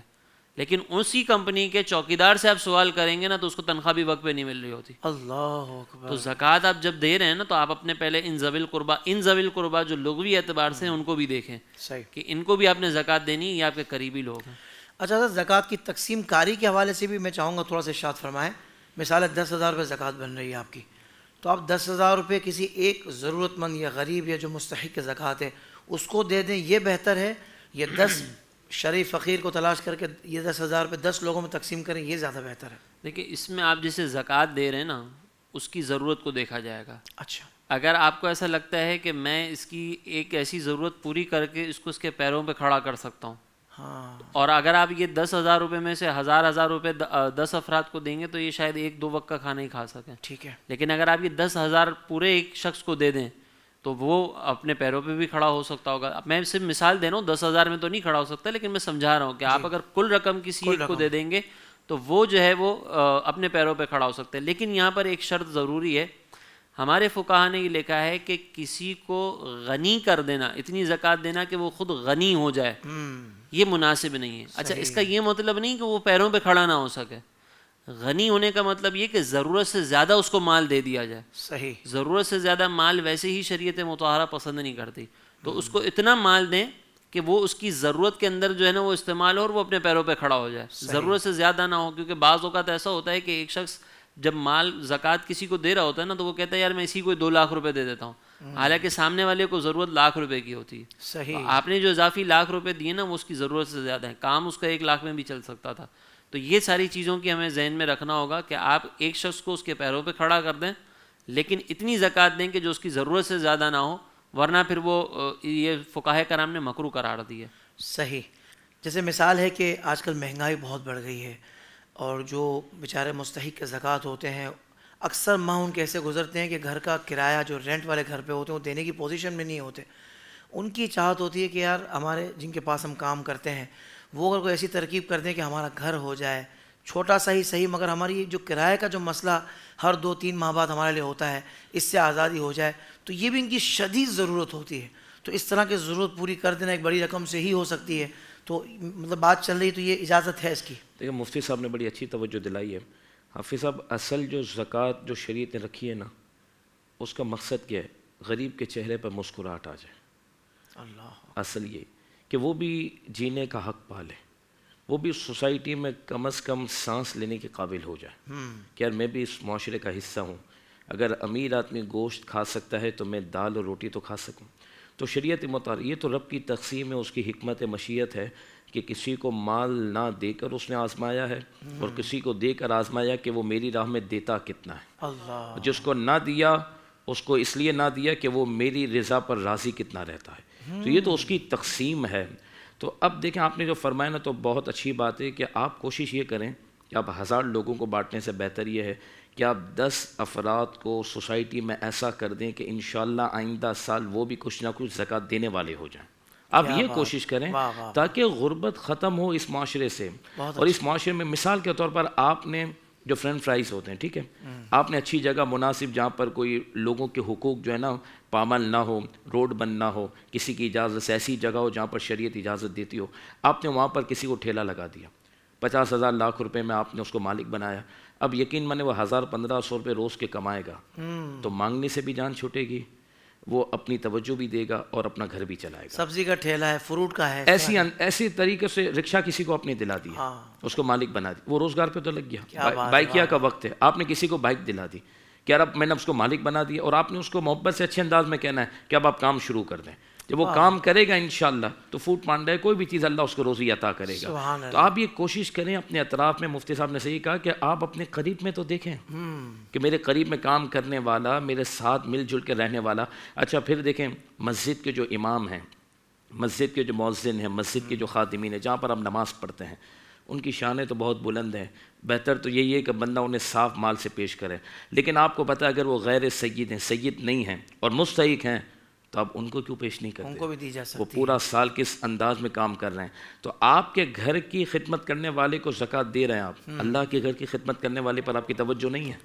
لیکن اسی کمپنی کے چوکیدار سے آپ سوال کریں گے نا تو اس کو تنخواہ بھی وقت پہ نہیں مل رہی ہوتی. اللہ اکبر. تو زکوٰۃ آپ جب دے رہے ہیں نا تو آپ اپنے پہلے ان ذوی القربیٰ جو لغوی اعتبار سے ہیں ان کو بھی دیکھیں صحیح کہ ان کو بھی آپ نے زکوٰۃ دینی ہے، یہ آپ کے قریبی لوگ ہیں. اچھا سر، زکوٰۃ کی تقسیم کاری کے حوالے سے بھی میں چاہوں گا تھوڑا سا ارشاد فرمائیں. مثال 10,000 روپے زکوٰۃ بن رہی ہے آپ کی، تو آپ 10,000 روپے کسی ایک ضرورت مند یا غریب یا جو مستحق زکوٰۃ ہے اس کو دے دیں، یہ بہتر ہے؟ یہ 10 شرعی فقیر کو تلاش کر کے یہ 10,000 روپے 10 لوگوں میں تقسیم کریں، یہ زیادہ بہتر ہے؟ دیکھیں، اس میں آپ جسے زکوٰۃ دے رہے ہیں نا اس کی ضرورت کو دیکھا جائے گا. اچھا، اگر آپ کو ایسا لگتا ہے کہ میں اس کی ایک ایسی ضرورت پوری کر کے اس کو اس کے پیروں پہ کھڑا کر سکتا ہوں، ہاں، اور اگر آپ یہ 10,000 روپے میں سے 1,000 روپے 10 افراد کو دیں گے تو یہ شاید 1-2 وقت کا کھانا ہی کھا سکیں. ٹھیک ہے. لیکن اگر آپ یہ 10,000 پورے ایک شخص کو دے دیں تو وہ اپنے پیروں پہ بھی کھڑا ہو سکتا ہوگا. میں صرف مثال دے رہا ہوں، 10,000 میں تو نہیں کھڑا ہو سکتا، لیکن میں سمجھا رہا ہوں کہ آپ اگر کل رقم کسی ایک کو دے دیں گے تو وہ جو ہے وہ اپنے پیروں پہ کھڑا ہو سکتا ہے. لیکن یہاں پر ایک شرط ضروری ہے. ہمارے فقہا نے یہ لکھا ہے کہ کسی کو غنی کر دینا, اتنی زکوٰۃ دینا کہ وہ خود غنی ہو جائے, یہ مناسب نہیں ہے. اچھا, اس کا یہ مطلب نہیں کہ وہ پیروں پہ کھڑا نہ ہو سکے. غنی ہونے کا مطلب یہ کہ ضرورت سے زیادہ اس کو مال دے دیا جائے. صحیح. ضرورت سے زیادہ مال ویسے ہی شریعت مطہرہ پسند نہیں کرتی, تو اس کو اتنا مال دیں کہ وہ اس کی ضرورت کے اندر جو ہے نا وہ استعمال ہو اور وہ اپنے پیروں پہ کھڑا ہو جائے. ضرورت سے زیادہ نہ ہو, کیونکہ بعض اوقات ایسا ہوتا ہے کہ ایک شخص جب مال زکوٰۃ کسی کو دے رہا ہوتا ہے نا تو وہ کہتا ہے یار میں اسی کو 2 لاکھ روپے دے دیتا ہوں, حالانکہ سامنے والے کو ضرورت لاکھ روپے کی ہوتی ہے. صحیح. آپ نے جو اضافی لاکھ روپے دیے نا وہ اس کی ضرورت سے زیادہ ہے, کام اس کا 1 لاکھ میں بھی چل سکتا تھا. تو یہ ساری چیزوں کی ہمیں ذہن میں رکھنا ہوگا کہ آپ ایک شخص کو اس کے پیروں پہ کھڑا کر دیں, لیکن اتنی زکوٰۃ دیں کہ جو اس کی ضرورت سے زیادہ نہ ہو, ورنہ پھر وہ یہ فقہائے کرام نے مکروہ قرار دی ہے. صحیح. جیسے مثال ہے کہ آج کل مہنگائی بہت بڑھ گئی ہے, اور جو بیچارے مستحق کے زکوٰۃ ہوتے ہیں اکثر ماہ ان کے ایسے گزرتے ہیں کہ گھر کا کرایہ جو رینٹ والے گھر پہ ہوتے ہیں وہ دینے کی پوزیشن میں نہیں ہوتے. ان کی چاہت ہوتی ہے کہ یار ہمارے جن کے پاس ہم کام کرتے ہیں وہ اگر کوئی ایسی ترکیب کر دیں کہ ہمارا گھر ہو جائے, چھوٹا سا ہی صحیح, مگر ہماری جو کرایہ کا جو مسئلہ ہر 2-3 ماہ بعد ہمارے لیے ہوتا ہے اس سے آزادی ہو جائے, تو یہ بھی ان کی شدید ضرورت ہوتی ہے. تو اس طرح کی ضرورت پوری کر دینا ایک بڑی رقم سے ہی ہو سکتی ہے. تو مطلب بات چل رہی تو یہ اجازت ہے اس کی. دیکھیں مفتی صاحب نے بڑی اچھی توجہ دلائی ہے. حافظ صاحب, اصل جو زکوٰۃ جو شریعت نے رکھی ہے نا, اس کا مقصد کیا ہے؟ غریب کے چہرے پر مسکراہٹ آ جائے. اللہ. اصل یہ کہ وہ بھی جینے کا حق پالے, وہ بھی سوسائٹی میں کم از کم سانس لینے کے قابل ہو جائے کہ یار میں بھی اس معاشرے کا حصہ ہوں. اگر امیر آدمی گوشت کھا سکتا ہے تو میں دال اور روٹی تو کھا سکوں. تو شریعت مطہرہ یہ تو رب کی تقسیم ہے, اس کی حکمت مشیت ہے کہ کسی کو مال نہ دے کر اس نے آزمایا ہے اور کسی کو دے کر آزمایا کہ وہ میری راہ میں دیتا کتنا ہے. اللہ. جس کو نہ دیا اس کو اس لیے نہ دیا کہ وہ میری رضا پر راضی کتنا رہتا ہے. تو یہ تو اس کی تقسیم ہے. تو اب دیکھیں آپ نے جو فرمایا نا تو بہت اچھی بات ہے کہ آپ کوشش یہ کریں کہ آپ 1000 لوگوں کو بانٹنے سے بہتر یہ ہے کہ آپ 10 افراد کو سوسائٹی میں ایسا کر دیں کہ انشاءاللہ آئندہ سال وہ بھی کچھ نہ کچھ زکوٰۃ دینے والے ہو جائیں. آپ یہ کوشش کریں تاکہ غربت ختم ہو اس معاشرے سے. اور اس معاشرے میں مثال کے طور پر آپ نے جو فرینچ فرائز ہوتے ہیں, ٹھیک ہے, آپ نے اچھی جگہ مناسب جہاں پر کوئی لوگوں کے حقوق جو ہے نا پامال نہ ہو, روڈ بند نہ ہو, کسی کی اجازت سے ایسی جگہ ہو جہاں پر شریعت اجازت دیتی ہو, آپ نے وہاں پر کسی کو ٹھیلا لگا دیا, 50,000 لاکھ روپے میں آپ نے اس کو مالک بنایا. اب یقین مانے وہ 1000-1500 روپے روز کے کمائے گا تو مانگنے سے بھی جان چھوٹے گی, وہ اپنی توجہ بھی دے گا اور اپنا گھر بھی چلائے گا. سبزی کا ٹھیلا ہے, فروٹ کا ہے, ایسی طریقے سے رکشہ کسی کو آپ نے دلا دیا, اس کو مالک بنا دی, وہ روزگار پہ تو لگ گیا. بائکیا کا وقت ہے, آپ نے کسی کو بائک دلا دی کہ یار اب میں نے اس کو مالک بنا دیا, اور آپ نے اس کو محبت سے اچھے انداز میں کہنا ہے کہ اب آپ کام شروع کر دیں. جب وہ کام کرے گا انشاءاللہ تو فوڈ پانڈا ہے, کوئی بھی چیز اللہ اس کو روزی عطا کرے گا. تو آپ یہ کوشش کریں اپنے اطراف میں. مفتی صاحب نے صحیح کہا کہ آپ اپنے قریب میں تو دیکھیں کہ میرے قریب میں کام کرنے والا, میرے ساتھ مل جل کے رہنے والا. اچھا پھر دیکھیں مسجد کے جو امام ہیں, مسجد کے جو مؤذن ہیں, مسجد کے جو خادمین ہیں, جہاں پر ہم نماز پڑھتے ہیں, ان کی شانیں تو بہت بلند ہیں. بہتر تو یہی ہے کہ بندہ انہیں صاف مال سے پیش کرے. لیکن آپ کو پتہ ہے اگر وہ غیر سید ہیں, سید نہیں ہیں اور مستحق ہیں تو آپ ان کو کیوں پیش نہیں کرتے؟ ان کو بھی دی جا سکتی. وہ پورا سال کس انداز میں کام کر رہے ہیں. تو آپ کے گھر کی خدمت کرنے والے کو زکوٰۃ دے رہے ہیں آپ, اللہ کے گھر کی خدمت کرنے والے پر آپ کی توجہ نہیں ہے.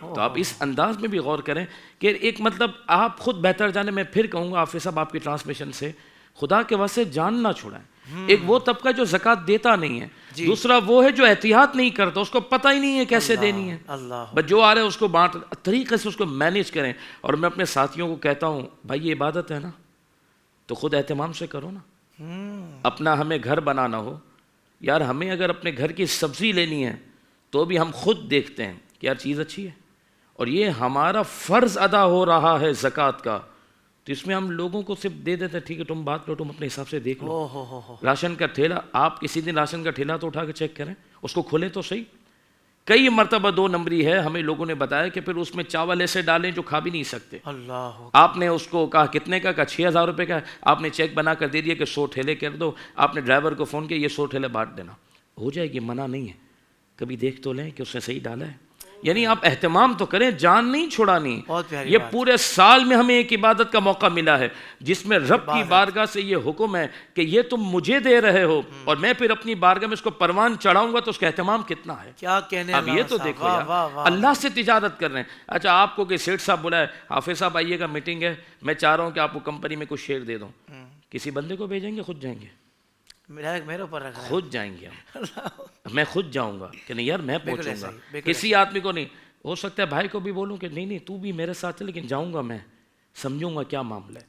تو آپ اس انداز میں بھی غور کریں کہ ایک مطلب آپ خود بہتر جانیں. میں پھر کہوں گا حافظ صاحب آپ کی ٹرانسمیشن سے, خدا کے واسطے جان نہ چھوڑائیں. ایک وہ طبقہ جو زکوٰۃ دیتا نہیں ہے, دوسرا وہ ہے جو احتیاط نہیں کرتا, اس کو پتہ ہی نہیں ہے کیسے دینی ہے. بس جو آ رہے ہیں اس کو بانٹ, طریقے سے اس کو مینیج کریں. اور میں اپنے ساتھیوں کو کہتا ہوں بھائی یہ عبادت ہے نا تو خود اہتمام سے کرو نا. اپنا ہمیں گھر بنانا ہو, یار ہمیں اگر اپنے گھر کی سبزی لینی ہے تو بھی ہم خود دیکھتے ہیں کہ یار چیز اچھی ہے, اور یہ ہمارا فرض ادا ہو رہا ہے زکوٰۃ کا. تو اس میں ہم لوگوں کو صرف دے دیتے ہیں ٹھیک ہے تم بات لو, تم اپنے حساب سے دیکھ لو. راشن کا ٹھیلا, آپ کسی دن راشن کا ٹھیلا تو اٹھا کے چیک کریں, اس کو کھولیں تو صحیح. کئی مرتبہ 2 نمبری ہے, ہمیں لوگوں نے بتایا کہ پھر اس میں چاول ایسے ڈالیں جو کھا بھی نہیں سکتے. آپ نے اس کو کہا کتنے کا, کہا 6,000 روپے کا. آپ نے چیک بنا کر دے دیا کہ 100 ٹھیلے کر دو. آپ نے ڈرائیور کو فون کیا یہ 100 ٹھیلے بانٹ دینا. ہو جائے گی, منع نہیں ہے. کبھی دیکھ تو لیں کہ اس نے صحیح ڈالا ہے. یعنی آپ اہتمام تو کریں, جان نہیں چھڑانی. بہت پیاری یہ بات. پورے سال میں ہمیں ایک عبادت کا موقع ملا ہے جس میں رب کی بارگاہ سے یہ حکم ہے کہ یہ تم مجھے دے رہے ہو اور میں پھر اپنی بارگاہ میں اس کو پروان چڑھاؤں گا, تو اس کا اہتمام کتنا ہے. کیا کہنے. اب یہ تو دیکھو یار, اللہ سے تجارت کر رہے ہیں. اچھا آپ کو کہ سیٹھ صاحب بلائے, حافظ صاحب آئیے گا میٹنگ ہے, میں چاہ رہا ہوں کہ آپ کو کمپنی میں کچھ شیئر دے دوں, کسی بندے کو بھیجیں گے خود جائیں گے؟ میرے اوپر رکھ رہا ہے. خود جائیں گے ہم, میں خود جاؤں گا کہ نہیں یار میں پہنچوں ایسا گا. ہی, بالکل کسی آدمی کو نہیں, ہو سکتا ہے بھائی کو بھی بولوں کہ نہیں تو بھی میرے ساتھ چل, لیکن جاؤں گا میں, سمجھوں گا کیا معاملہ ہے.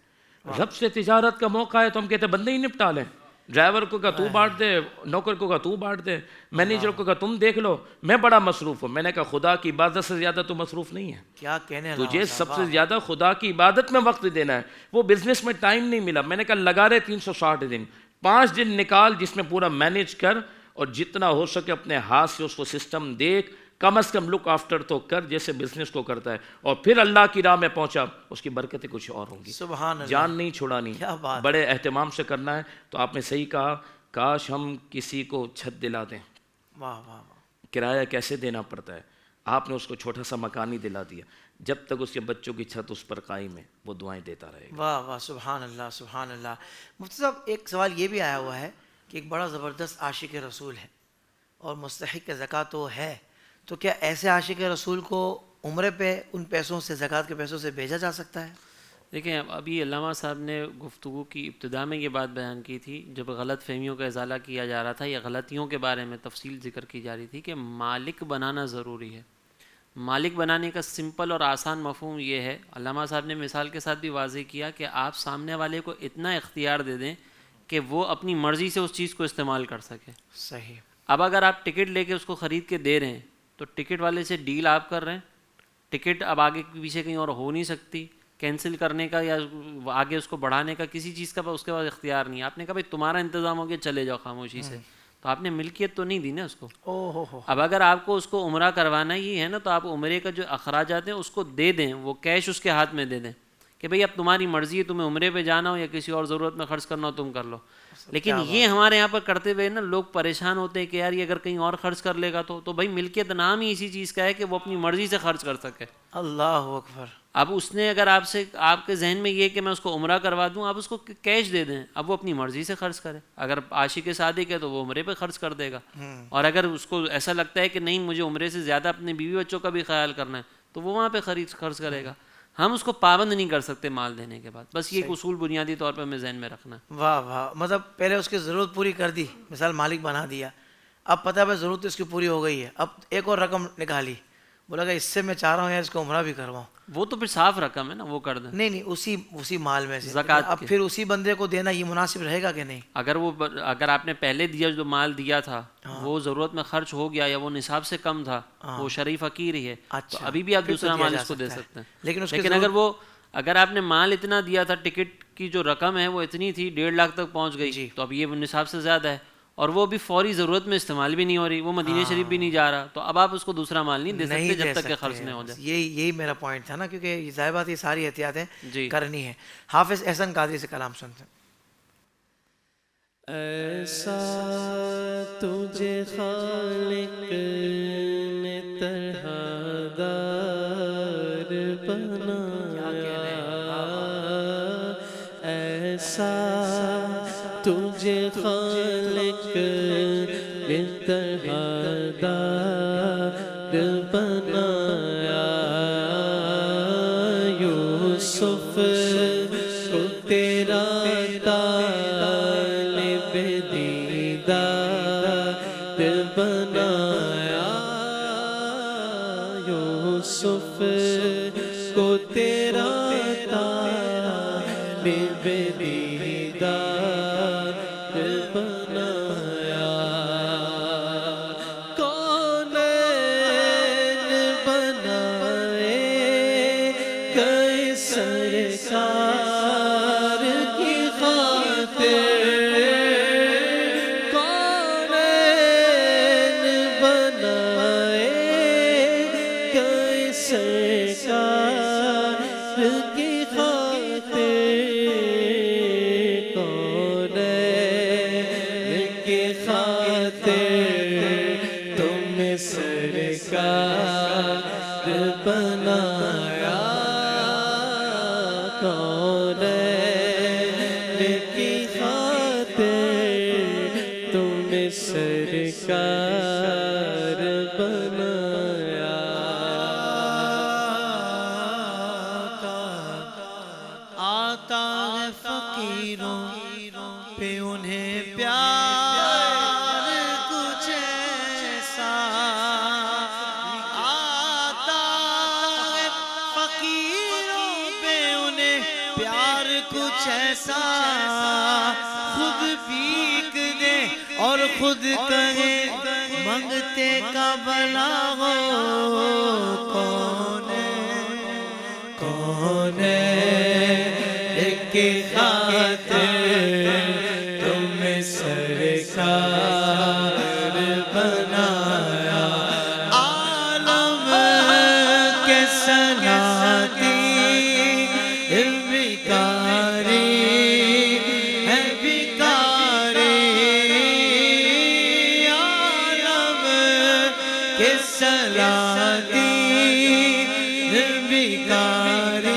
رب سے تجارت کا موقع ہے تو ہم کہتے ہیں بندے ہی نپٹا لیں. ڈرائیور کو کہا تو بانٹ دے, نوکر کو کہا تو بانٹ دے, مینیجر کو کہا تم دیکھ لو, میں بڑا مصروف ہوں. میں نے کہا خدا کی عبادت سے زیادہ تو مصروف نہیں ہے. کیا کہنے. تجھے سب سے زیادہ خدا کی عبادت میں وقت دینا ہے. وہ بزنس میں ٹائم نہیں ملا, میں نے کہا لگا رہے 360 دن, 5 دن نکال جس میں پورا مینیج کر, اور جتنا ہو سکے اپنے ہاتھ سے اس کو سسٹم دیکھ, کم از کم لک آفٹر تو کر جیسے بزنس کو کرتا ہے, اور پھر اللہ کی راہ میں پہنچا, اس کی برکتیں کچھ اور ہوں گی. سبحان اللہ. جان نہیں چھڑانی, بڑے اہتمام سے کرنا ہے. تو آپ نے صحیح کہا, کاش ہم کسی کو چھت دلا دیں. واہ واہ. کرایہ کیسے دینا پڑتا ہے, آپ نے اس کو چھوٹا سا مکان ہی دلا دیا, جب تک اس کے بچوں کی چھت اس پر قائم ہے وہ دعائیں دیتا رہے گا. واہ واہ, سبحان اللہ سبحان اللہ. مفتی صاحب ایک سوال یہ بھی آیا ہوا ہے کہ ایک بڑا زبردست عاشق رسول ہے اور مستحق زکوٰۃ تو ہے, تو کیا ایسے عاشق رسول کو عمرے پہ ان پیسوں سے, زکوٰۃ کے پیسوں سے بھیجا جا سکتا ہے؟ دیکھیں ابھی علامہ صاحب نے گفتگو کی ابتدا میں یہ بات بیان کی تھی, جب غلط فہمیوں کا ازالہ کیا جا رہا تھا یا غلطیوں کے بارے میں تفصیل ذکر کی جا رہی تھی کہ مالک بنانا ضروری ہے. مالک بنانے کا سمپل اور آسان مفہوم یہ ہے, علامہ صاحب نے مثال کے ساتھ بھی واضح کیا کہ آپ سامنے والے کو اتنا اختیار دے دیں کہ وہ اپنی مرضی سے اس چیز کو استعمال کر سکے. صحیح. اب اگر آپ ٹکٹ لے کے اس کو خرید کے دے رہے ہیں تو ٹکٹ والے سے ڈیل آپ کر رہے ہیں, ٹکٹ اب آگے پیچھے کہیں اور ہو نہیں سکتی, کینسل کرنے کا یا آگے اس کو بڑھانے کا کسی چیز کا اس کے بعد اختیار نہیں. آپ نے کہا بھائی تمہارا انتظام ہو گیا, چلے جاؤ خاموشی سے, تو آپ نے ملکیت تو نہیں دی نا اس کو. اب اگر آپ کو اس کو عمرہ کروانا ہی ہے نا, تو آپ عمرے کا جو اخراجات ہیں اس کو دے دیں, وہ کیش اس کے ہاتھ میں دے دیں کہ بھئی اب تمہاری مرضی ہے, تمہیں عمرے پہ جانا ہو یا کسی اور ضرورت میں خرچ کرنا ہو تم کر لو. لیکن یہ ہمارے یہاں پر کرتے ہوئے نا لوگ پریشان ہوتے ہیں کہ یار یہ اگر کہیں اور خرچ کر لے گا تو بھائی ملکیت نام ہی اسی چیز کا ہے کہ وہ اپنی مرضی سے خرچ کر سکے. اللہ اکبر. اب اس نے اگر آپ کے ذہن میں یہ کہ میں اس کو عمرہ کروا دوں, آپ اس کو کیش دے دیں, اب وہ اپنی مرضی سے خرچ کرے. اگر عاشق صادق ہے تو وہ عمرے پہ خرچ کر دے گا, اور اگر اس کو ایسا لگتا ہے کہ نہیں مجھے عمرے سے زیادہ اپنے بیوی بچوں کا بھی خیال کرنا ہے تو وہ وہاں پہ خرچ کرے گا. ہم اس کو پابند نہیں کر سکتے مال دینے کے بعد. بس یہ ایک اصول بنیادی طور پہ ہمیں ذہن میں رکھنا ہے. واہ واہ. مطلب پہلے اس کی ضرورت پوری کر دی, مثال مالک بنا دیا, اب پتہ ہے ضرورت اس کی پوری ہو گئی ہے, اب ایک اور رقم نکالی, بولا کہ اس سے میں چاہ رہا ہوں یار اس کو عمرہ بھی کرواؤں. وہ تو پھر صاف رقم ہے نا, وہ کر دیں. نہیں اسی مال میں سے زکوٰۃ. اب پھر اسی بندے کو دینا یہ مناسب رہے گا کہ نہیں؟ اگر آپ نے پہلے دیا جو مال دیا تھا وہ ضرورت میں خرچ ہو گیا یا وہ نصاب سے کم تھا, وہ شرعی فقیر ہی ہے, تو ابھی بھی آپ دوسرا مال اس کو دے سکتے ہیں. لیکن اگر آپ نے مال اتنا دیا تھا, ٹکٹ کی جو رقم ہے وہ اتنی تھی 1.5 لاکھ تک پہنچ گئی, تو اب یہ نصاب سے زیادہ ہے اور وہ بھی فوری ضرورت میں استعمال بھی نہیں ہو رہی, وہ مدینہ شریف بھی نہیں جا رہا, تو اب آپ اس کو دوسرا مال نہیں دے سکتے جب تک کہ خرچ نہیں ہو جائے. یہی میرا پوائنٹ تھا نا, کیونکہ یہ ظاہر بات یہ ساری احتیاطیں کرنی ہے. حافظ احسن قادری سے کلام سنتے ہیں. ایسا تجھے خالق نے طرح دار بنایا, ایسا تجھے خالق نے طرح دار بنایا. یوسف کو تیرا طالب دیدار بنایا. یوسف کو تیرا طالب دیدار بنایا. کونین بنائے کئی سرکار کی خاطر, کونین بنائے کئی سرکار کی خاطر, کونین کی خاطر تم سرکار کونین کی خاطر تمہیں سرکار بنایا آتا ہے فقیروں پہ انہیں پیار کچھ ایسا آتا ہے فقیروں پہ انہیں پیار کچھ ایسا خود بھیک دے اور خود کہے منگتے کا بنا ہو کون کی خاطر تمہیں سرکار بنایا عالم کے سناتی بیکاری ہے بیکاری عالم کے سناتی بیکاری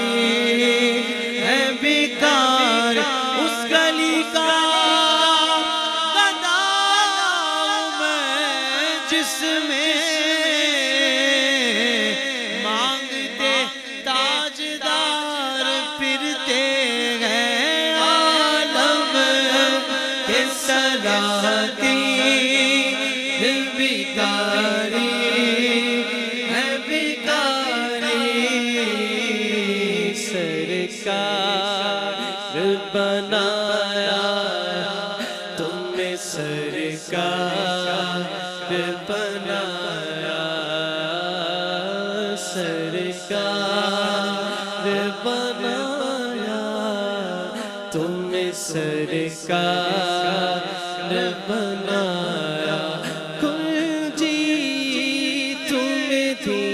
ہے بیکار اس گلی کا گدا میں جس میں مانگتے تاجدار پھرتے ہیں عالم کے سلاطین بیکاری ہے بیکاری سرکار بنایا تمہیں سرکار بنایا سرکار بنایا تمہیں سرکار بنایا کنجی تمہیں دی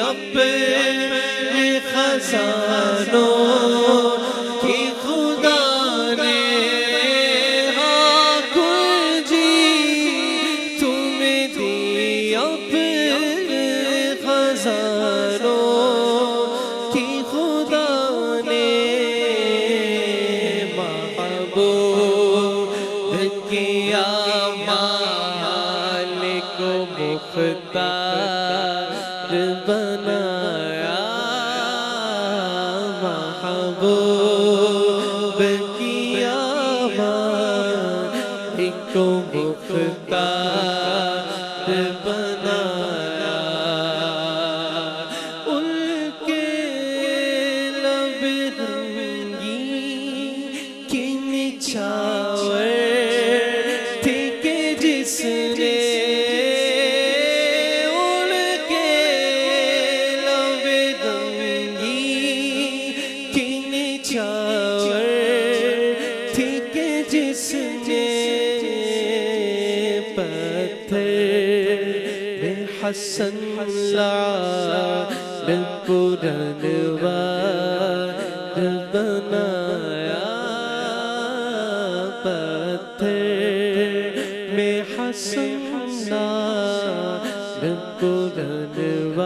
اپنے خزانوں کی خدا نے ہاں کنجی تمہیں دی اپنے خزانوں کی خدا نے محبوب کیا مالک و مختار بنایا محبوب کیا مالک و مختار بنایا ان کے لب رنگی کی نچھاور تھی کہ جس نے ان کے لب رنگی کی نچھاور تھی کہ جس نے پتھر میں حسن لال پرنوار بنایا پتھر میں حسن لال پرنوار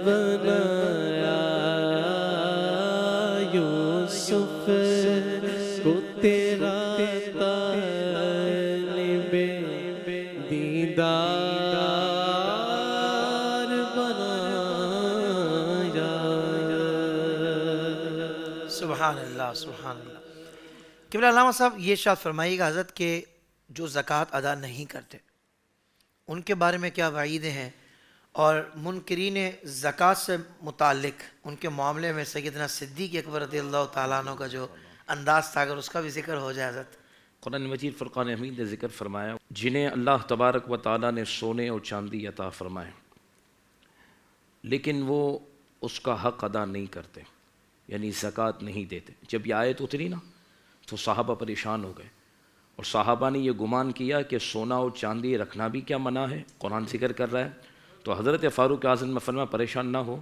بنایا یوسف کو تیرا طالب دیدار بنایا سبحان اللہ سبحان اللہ قبلہ علامہ صاحب یہ ارشاد فرمائیے گا حضرت کہ جو زکوٰۃ ادا نہیں کرتے ان کے بارے میں کیا وعیدیں ہیں اور منکرین زکوٰۃ سے متعلق ان کے معاملے میں سیدنا صدیق اکبر رضی اللہ تعالیٰ عنہ کا جو انداز تھا اگر اس کا بھی ذکر ہو جائے حضرت قرآن مجید فرقان حمید نے ذکر فرمایا جنہیں اللہ تبارک و تعالیٰ نے سونے اور چاندی عطا فرمائے لیکن وہ اس کا حق ادا نہیں کرتے یعنی زکوٰۃ نہیں دیتے جب یہ آیت اتری نا تو صحابہ پریشان ہو گئے اور صحابہ نے یہ گمان کیا کہ سونا اور چاندی رکھنا بھی کیا منع ہے قرآن ذکر کر رہا ہے تو حضرت فاروق اعظم میں فرمایا پریشان نہ ہو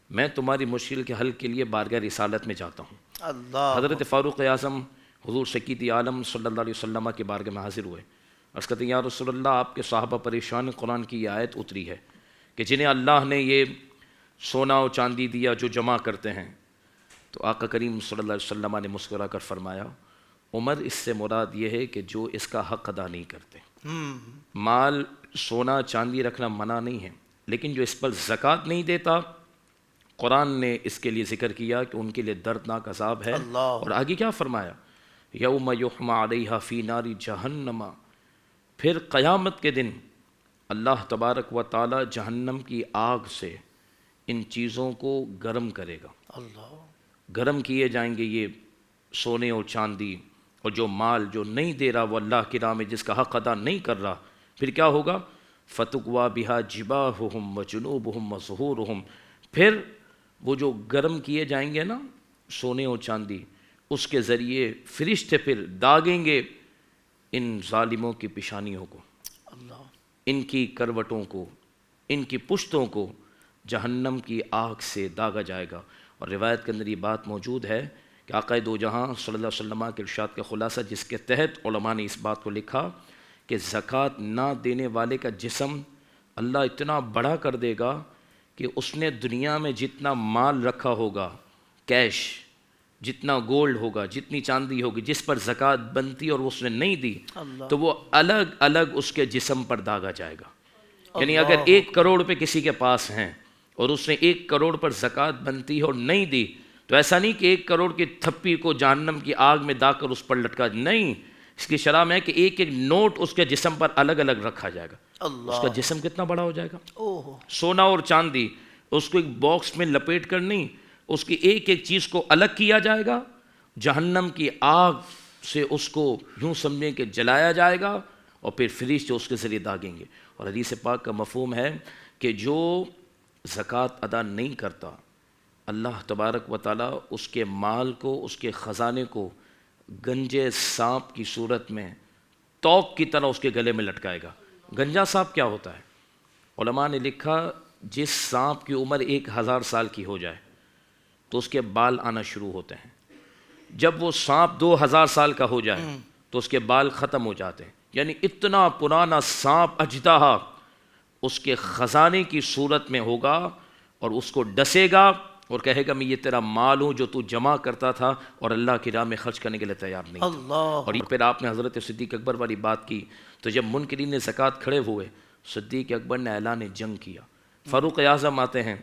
میں تمہاری مشکل کے حل کے لیے بارگاہ رسالت میں جاتا ہوں اللہ حضرت فاروق اعظم حضور سکیت عالم صلی اللہ علیہ وسلم کے بارگاہ میں حاضر ہوئے عرض کرتے ہیں یا رسول اللہ آپ کے صحابہ پریشان قرآن کی یہ آیت اتری ہے کہ جنہیں اللہ نے یہ سونا اور چاندی دیا جو جمع کرتے ہیں تو آقا کریم صلی اللہ علیہ وسلم نے مسکرا کر فرمایا عمر اس سے مراد یہ ہے کہ جو اس کا حق ادا نہیں کرتے. مال سونا چاندی رکھنا منع نہیں ہے، لیکن جو اس پر زکوٰۃ نہیں دیتا قرآن نے اس کے لیے ذکر کیا کہ ان کے لیے دردناک عذاب ہے. اور آگے کیا فرمایا؟ یوم یحمى علیہا فی نار جہنم، پھر قیامت کے دن اللہ تبارک و تعالی جہنم کی آگ سے ان چیزوں کو گرم کرے گا. گرم کیے جائیں گے یہ سونے اور چاندی اور جو مال جو نہیں دے رہا وہ اللہ کی راہ میں، جس کا حق ادا نہیں کر رہا. پھر کیا ہوگا؟ فتقوا بہا جباہہم وجنوبہم وظہورہم، پھر وہ جو گرم کیے جائیں گے نا سونے اور چاندی، اس کے ذریعے فرشتے پھر داغیں گے ان ظالموں کی پیشانیوں کو، ان کی کروٹوں کو، ان کی پشتوں کو جہنم کی آگ سے داغا جائے گا. اور روایت کے اندر یہ بات موجود ہے کہ آقا دو جہاں صلی اللہ علیہ وسلم کے ارشاد کا خلاصہ، جس کے تحت علماء نے اس بات کو لکھا کہ زکوٰۃ نہ دینے والے کا جسم اللہ اتنا بڑا کر دے گا کہ اس نے دنیا میں جتنا مال رکھا ہوگا، کیش، جتنا گولڈ ہوگا، جتنی چاندی ہوگی جس پر زکوٰۃ بنتی اور اس نے نہیں دی، تو وہ الگ الگ اس کے جسم پر داغا جائے گا. یعنی اگر 1 کروڑ روپے کسی کے پاس ہیں اور اس نے 1 کروڑ پر زکوٰۃ بنتی ہے اور نہیں دی، تو ایسا نہیں کہ 1 کروڑ کی تھپی کو جہنم کی آگ میں داغ کر اس پر لٹکا، نہیں، اس کی شرح میں ہے کہ ایک ایک نوٹ اس کے جسم پر الگ الگ رکھا جائے گا. اس کا جسم کتنا بڑا ہو جائے گا. سونا اور چاندی اس کو ایک باکس میں لپیٹ کر نہیں، اس کی ایک ایک چیز کو الگ کیا جائے گا، جہنم کی آگ سے اس کو یوں سمجھیں کہ جلایا جائے گا اور پھر فرشتے اس کے ذریعے داغیں گے. اور حدیث پاک کا مفہوم ہے کہ جو زکوٰۃ ادا نہیں کرتا اللہ تبارک و تعالیٰ اس کے مال کو، اس کے خزانے کو گنجے سانپ کی صورت میں توق کی طرح اس کے گلے میں لٹکائے گا. گنجا سانپ کیا ہوتا ہے؟ علماء نے لکھا جس سانپ کی عمر 1000 سال کی ہو جائے تو اس کے بال آنا شروع ہوتے ہیں. جب وہ سانپ 2000 سال کا ہو جائے تو اس کے بال ختم ہو جاتے ہیں. یعنی اتنا پرانا سانپ اژدہا اس کے خزانے کی صورت میں ہوگا اور اس کو ڈسے گا اور کہے گا میں یہ تیرا مال ہوں جو تو جمع کرتا تھا اور اللہ کی راہ میں خرچ کرنے کے لیے تیار نہیں تھا. اور پھر آپ نے حضرت صدیق اکبر والی بات کی تو جب منکرین زکوٰۃ کھڑے ہوئے صدیق اکبر نے اعلان جنگ کیا. فاروق اعظم آتے ہیں،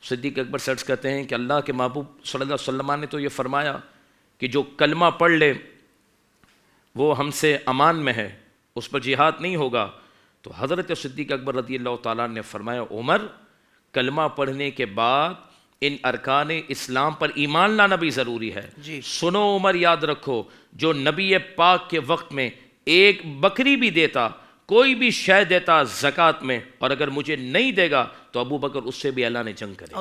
صدیق اکبر سرچ کرتے ہیں کہ اللہ کے محبوب صلی اللہ علیہ وسلم نے تو یہ فرمایا کہ جو کلمہ پڑھ لے وہ ہم سے امان میں ہے، اس پر جہاد نہیں ہوگا. تو حضرت صدیق اکبر رضی اللہ تعالیٰ نے فرمایا عمر کلمہ پڑھنے کے بعد ان ارکان اسلام پر ایمان لانا بھی ضروری ہے. سنو عمر، یاد رکھو جو نبی پاک کے وقت میں ایک بکری بھی دیتا، کوئی بھی شے دیتا زکوٰۃ میں، اور اگر مجھے نہیں دے گا تو ابو بکر اس سے بھی اعلان جنگ کرے.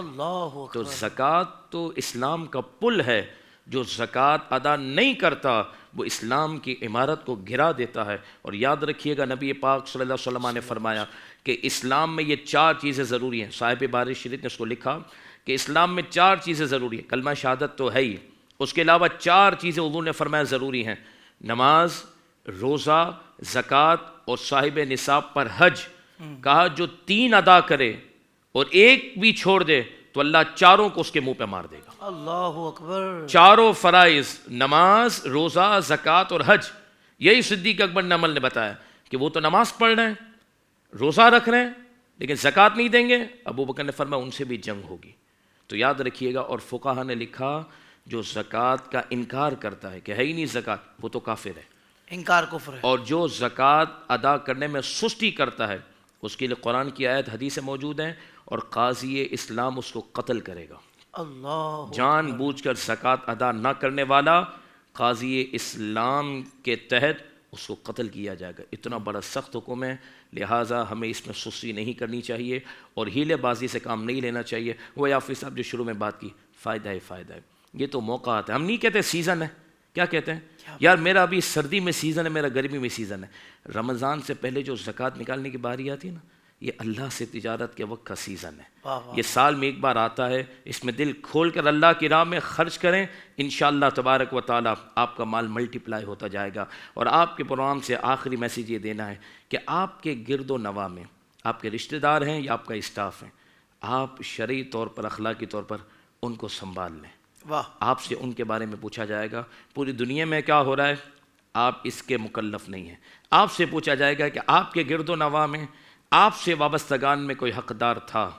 تو زکوٰۃ تو اسلام کا پل ہے، جو زکوٰۃ ادا نہیں کرتا وہ اسلام کی عمارت کو گرا دیتا ہے. اور یاد رکھیے گا نبی پاک صلی اللہ علیہ وسلم نے فرمایا کہ اسلام میں یہ 4 چیزیں ضروری ہیں. صاحب بارش شریف نے اس کو لکھا کہ اسلام میں 4 چیزیں ضروری ہیں. کلمہ شہادت تو ہے ہی، اس کے علاوہ 4 چیزیں حضور نے فرمایا ضروری ہیں: نماز، روزہ، زکوٰۃ اور صاحب نصاب پر حج. کہا جو 3 ادا کرے اور ایک بھی چھوڑ دے تو اللہ چاروں کو اس کے منہ پہ مار دے گا. اللہ اکبر. چاروں فرائض، نماز، روزہ، زکوٰۃ اور حج، یہی صدیق اکبر نے عمل نے بتایا کہ وہ تو نماز پڑھ رہے ہیں، روزہ رکھ رہے ہیں، لیکن زکوٰۃ نہیں دیں گے. ابو بکر نے فرمایا ان سے بھی جنگ ہوگی. تو یاد رکھیے گا. اور فقہا نے لکھا جو زکوٰۃ کا انکار کرتا ہے کہ ہے ہی نہیں زکوٰۃ، وہ تو کافر ہے، انکار کفر ہے. اور جو زکوٰۃ ادا کرنے میں سستی کرتا ہے اس کے لیے قرآن کی آیت حدیث موجود ہیں اور قاضی اسلام اس کو قتل کرے گا. اللہ جان بوجھ کر زکوٰۃ ادا نہ کرنے والا قاضی اسلام کے تحت اس کو قتل کیا جائے گا. اتنا بڑا سخت حکم ہے، لہٰذا ہمیں اس میں سستی نہیں کرنی چاہیے اور ہیلے بازی سے کام نہیں لینا چاہیے. وہ یافی صاحب جو شروع میں بات کی، فائدہ ہے، فائدہ ہے، یہ تو موقع آتا ہے. ہم نہیں کہتے سیزن ہے، کیا کہتے ہیں یار میرا ابھی سردی میں سیزن ہے، میرا گرمی میں سیزن ہے. رمضان سے پہلے جو زکوٰۃ نکالنے کی باری آتی ہے نا، یہ اللہ سے تجارت کے وقت کا سیزن ہے. یہ سال میں ایک بار آتا ہے، اس میں دل کھول کر اللہ کی راہ میں خرچ کریں، انشاءاللہ تبارک و تعالیٰ آپ کا مال ملٹی پلائی ہوتا جائے گا. اور آپ کے پروگرام سے آخری میسیج یہ دینا ہے کہ آپ کے گرد و نواح میں آپ کے رشتہ دار ہیں یا آپ کا اسٹاف ہے، آپ شرعی طور پر، اخلاقی طور پر ان کو سنبھال لیں. واہ آپ سے ان کے بارے میں پوچھا جائے گا. پوری دنیا میں کیا ہو رہا ہے آپ اس کے مکلف نہیں ہیں. آپ سے پوچھا جائے گا کہ آپ کے گرد و نواح میں آپ سے وابستگان میں کوئی حقدار تھا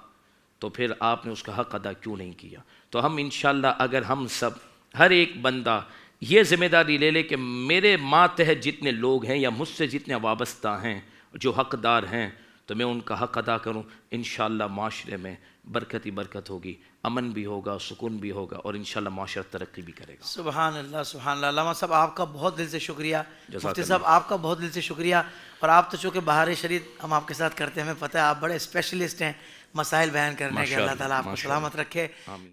تو پھر آپ نے اس کا حق ادا کیوں نہیں کیا. تو ہم انشاءاللہ اگر ہم سب ہر ایک بندہ یہ ذمہ داری لے لے کہ میرے ماتحت جتنے لوگ ہیں یا مجھ سے جتنے وابستہ ہیں جو حقدار ہیں تو میں ان کا حق ادا کروں, انشاءاللہ معاشرے میں برکت ہی برکت ہوگی, امن بھی ہوگا, سکون بھی ہوگا اور انشاءاللہ معاشرہ ترقی بھی کرے گا. سبحان اللہ سبحان اللہ. علامہ صاحب آپ کا بہت دل سے شکریہ. جزاک مفتی اللہ. صاحب آپ کا بہت دل سے شکریہ. اور آپ تو چونکہ بہار شریعت ہم آپ کے ساتھ کرتے ہیں, ہمیں پتہ ہے آپ بڑے اسپیشلسٹ ہیں مسائل بیان کرنے کے. ماشاء اللہ اللہ، تعالیٰ آپ کو ماشاء سلامت رکھے. آمین.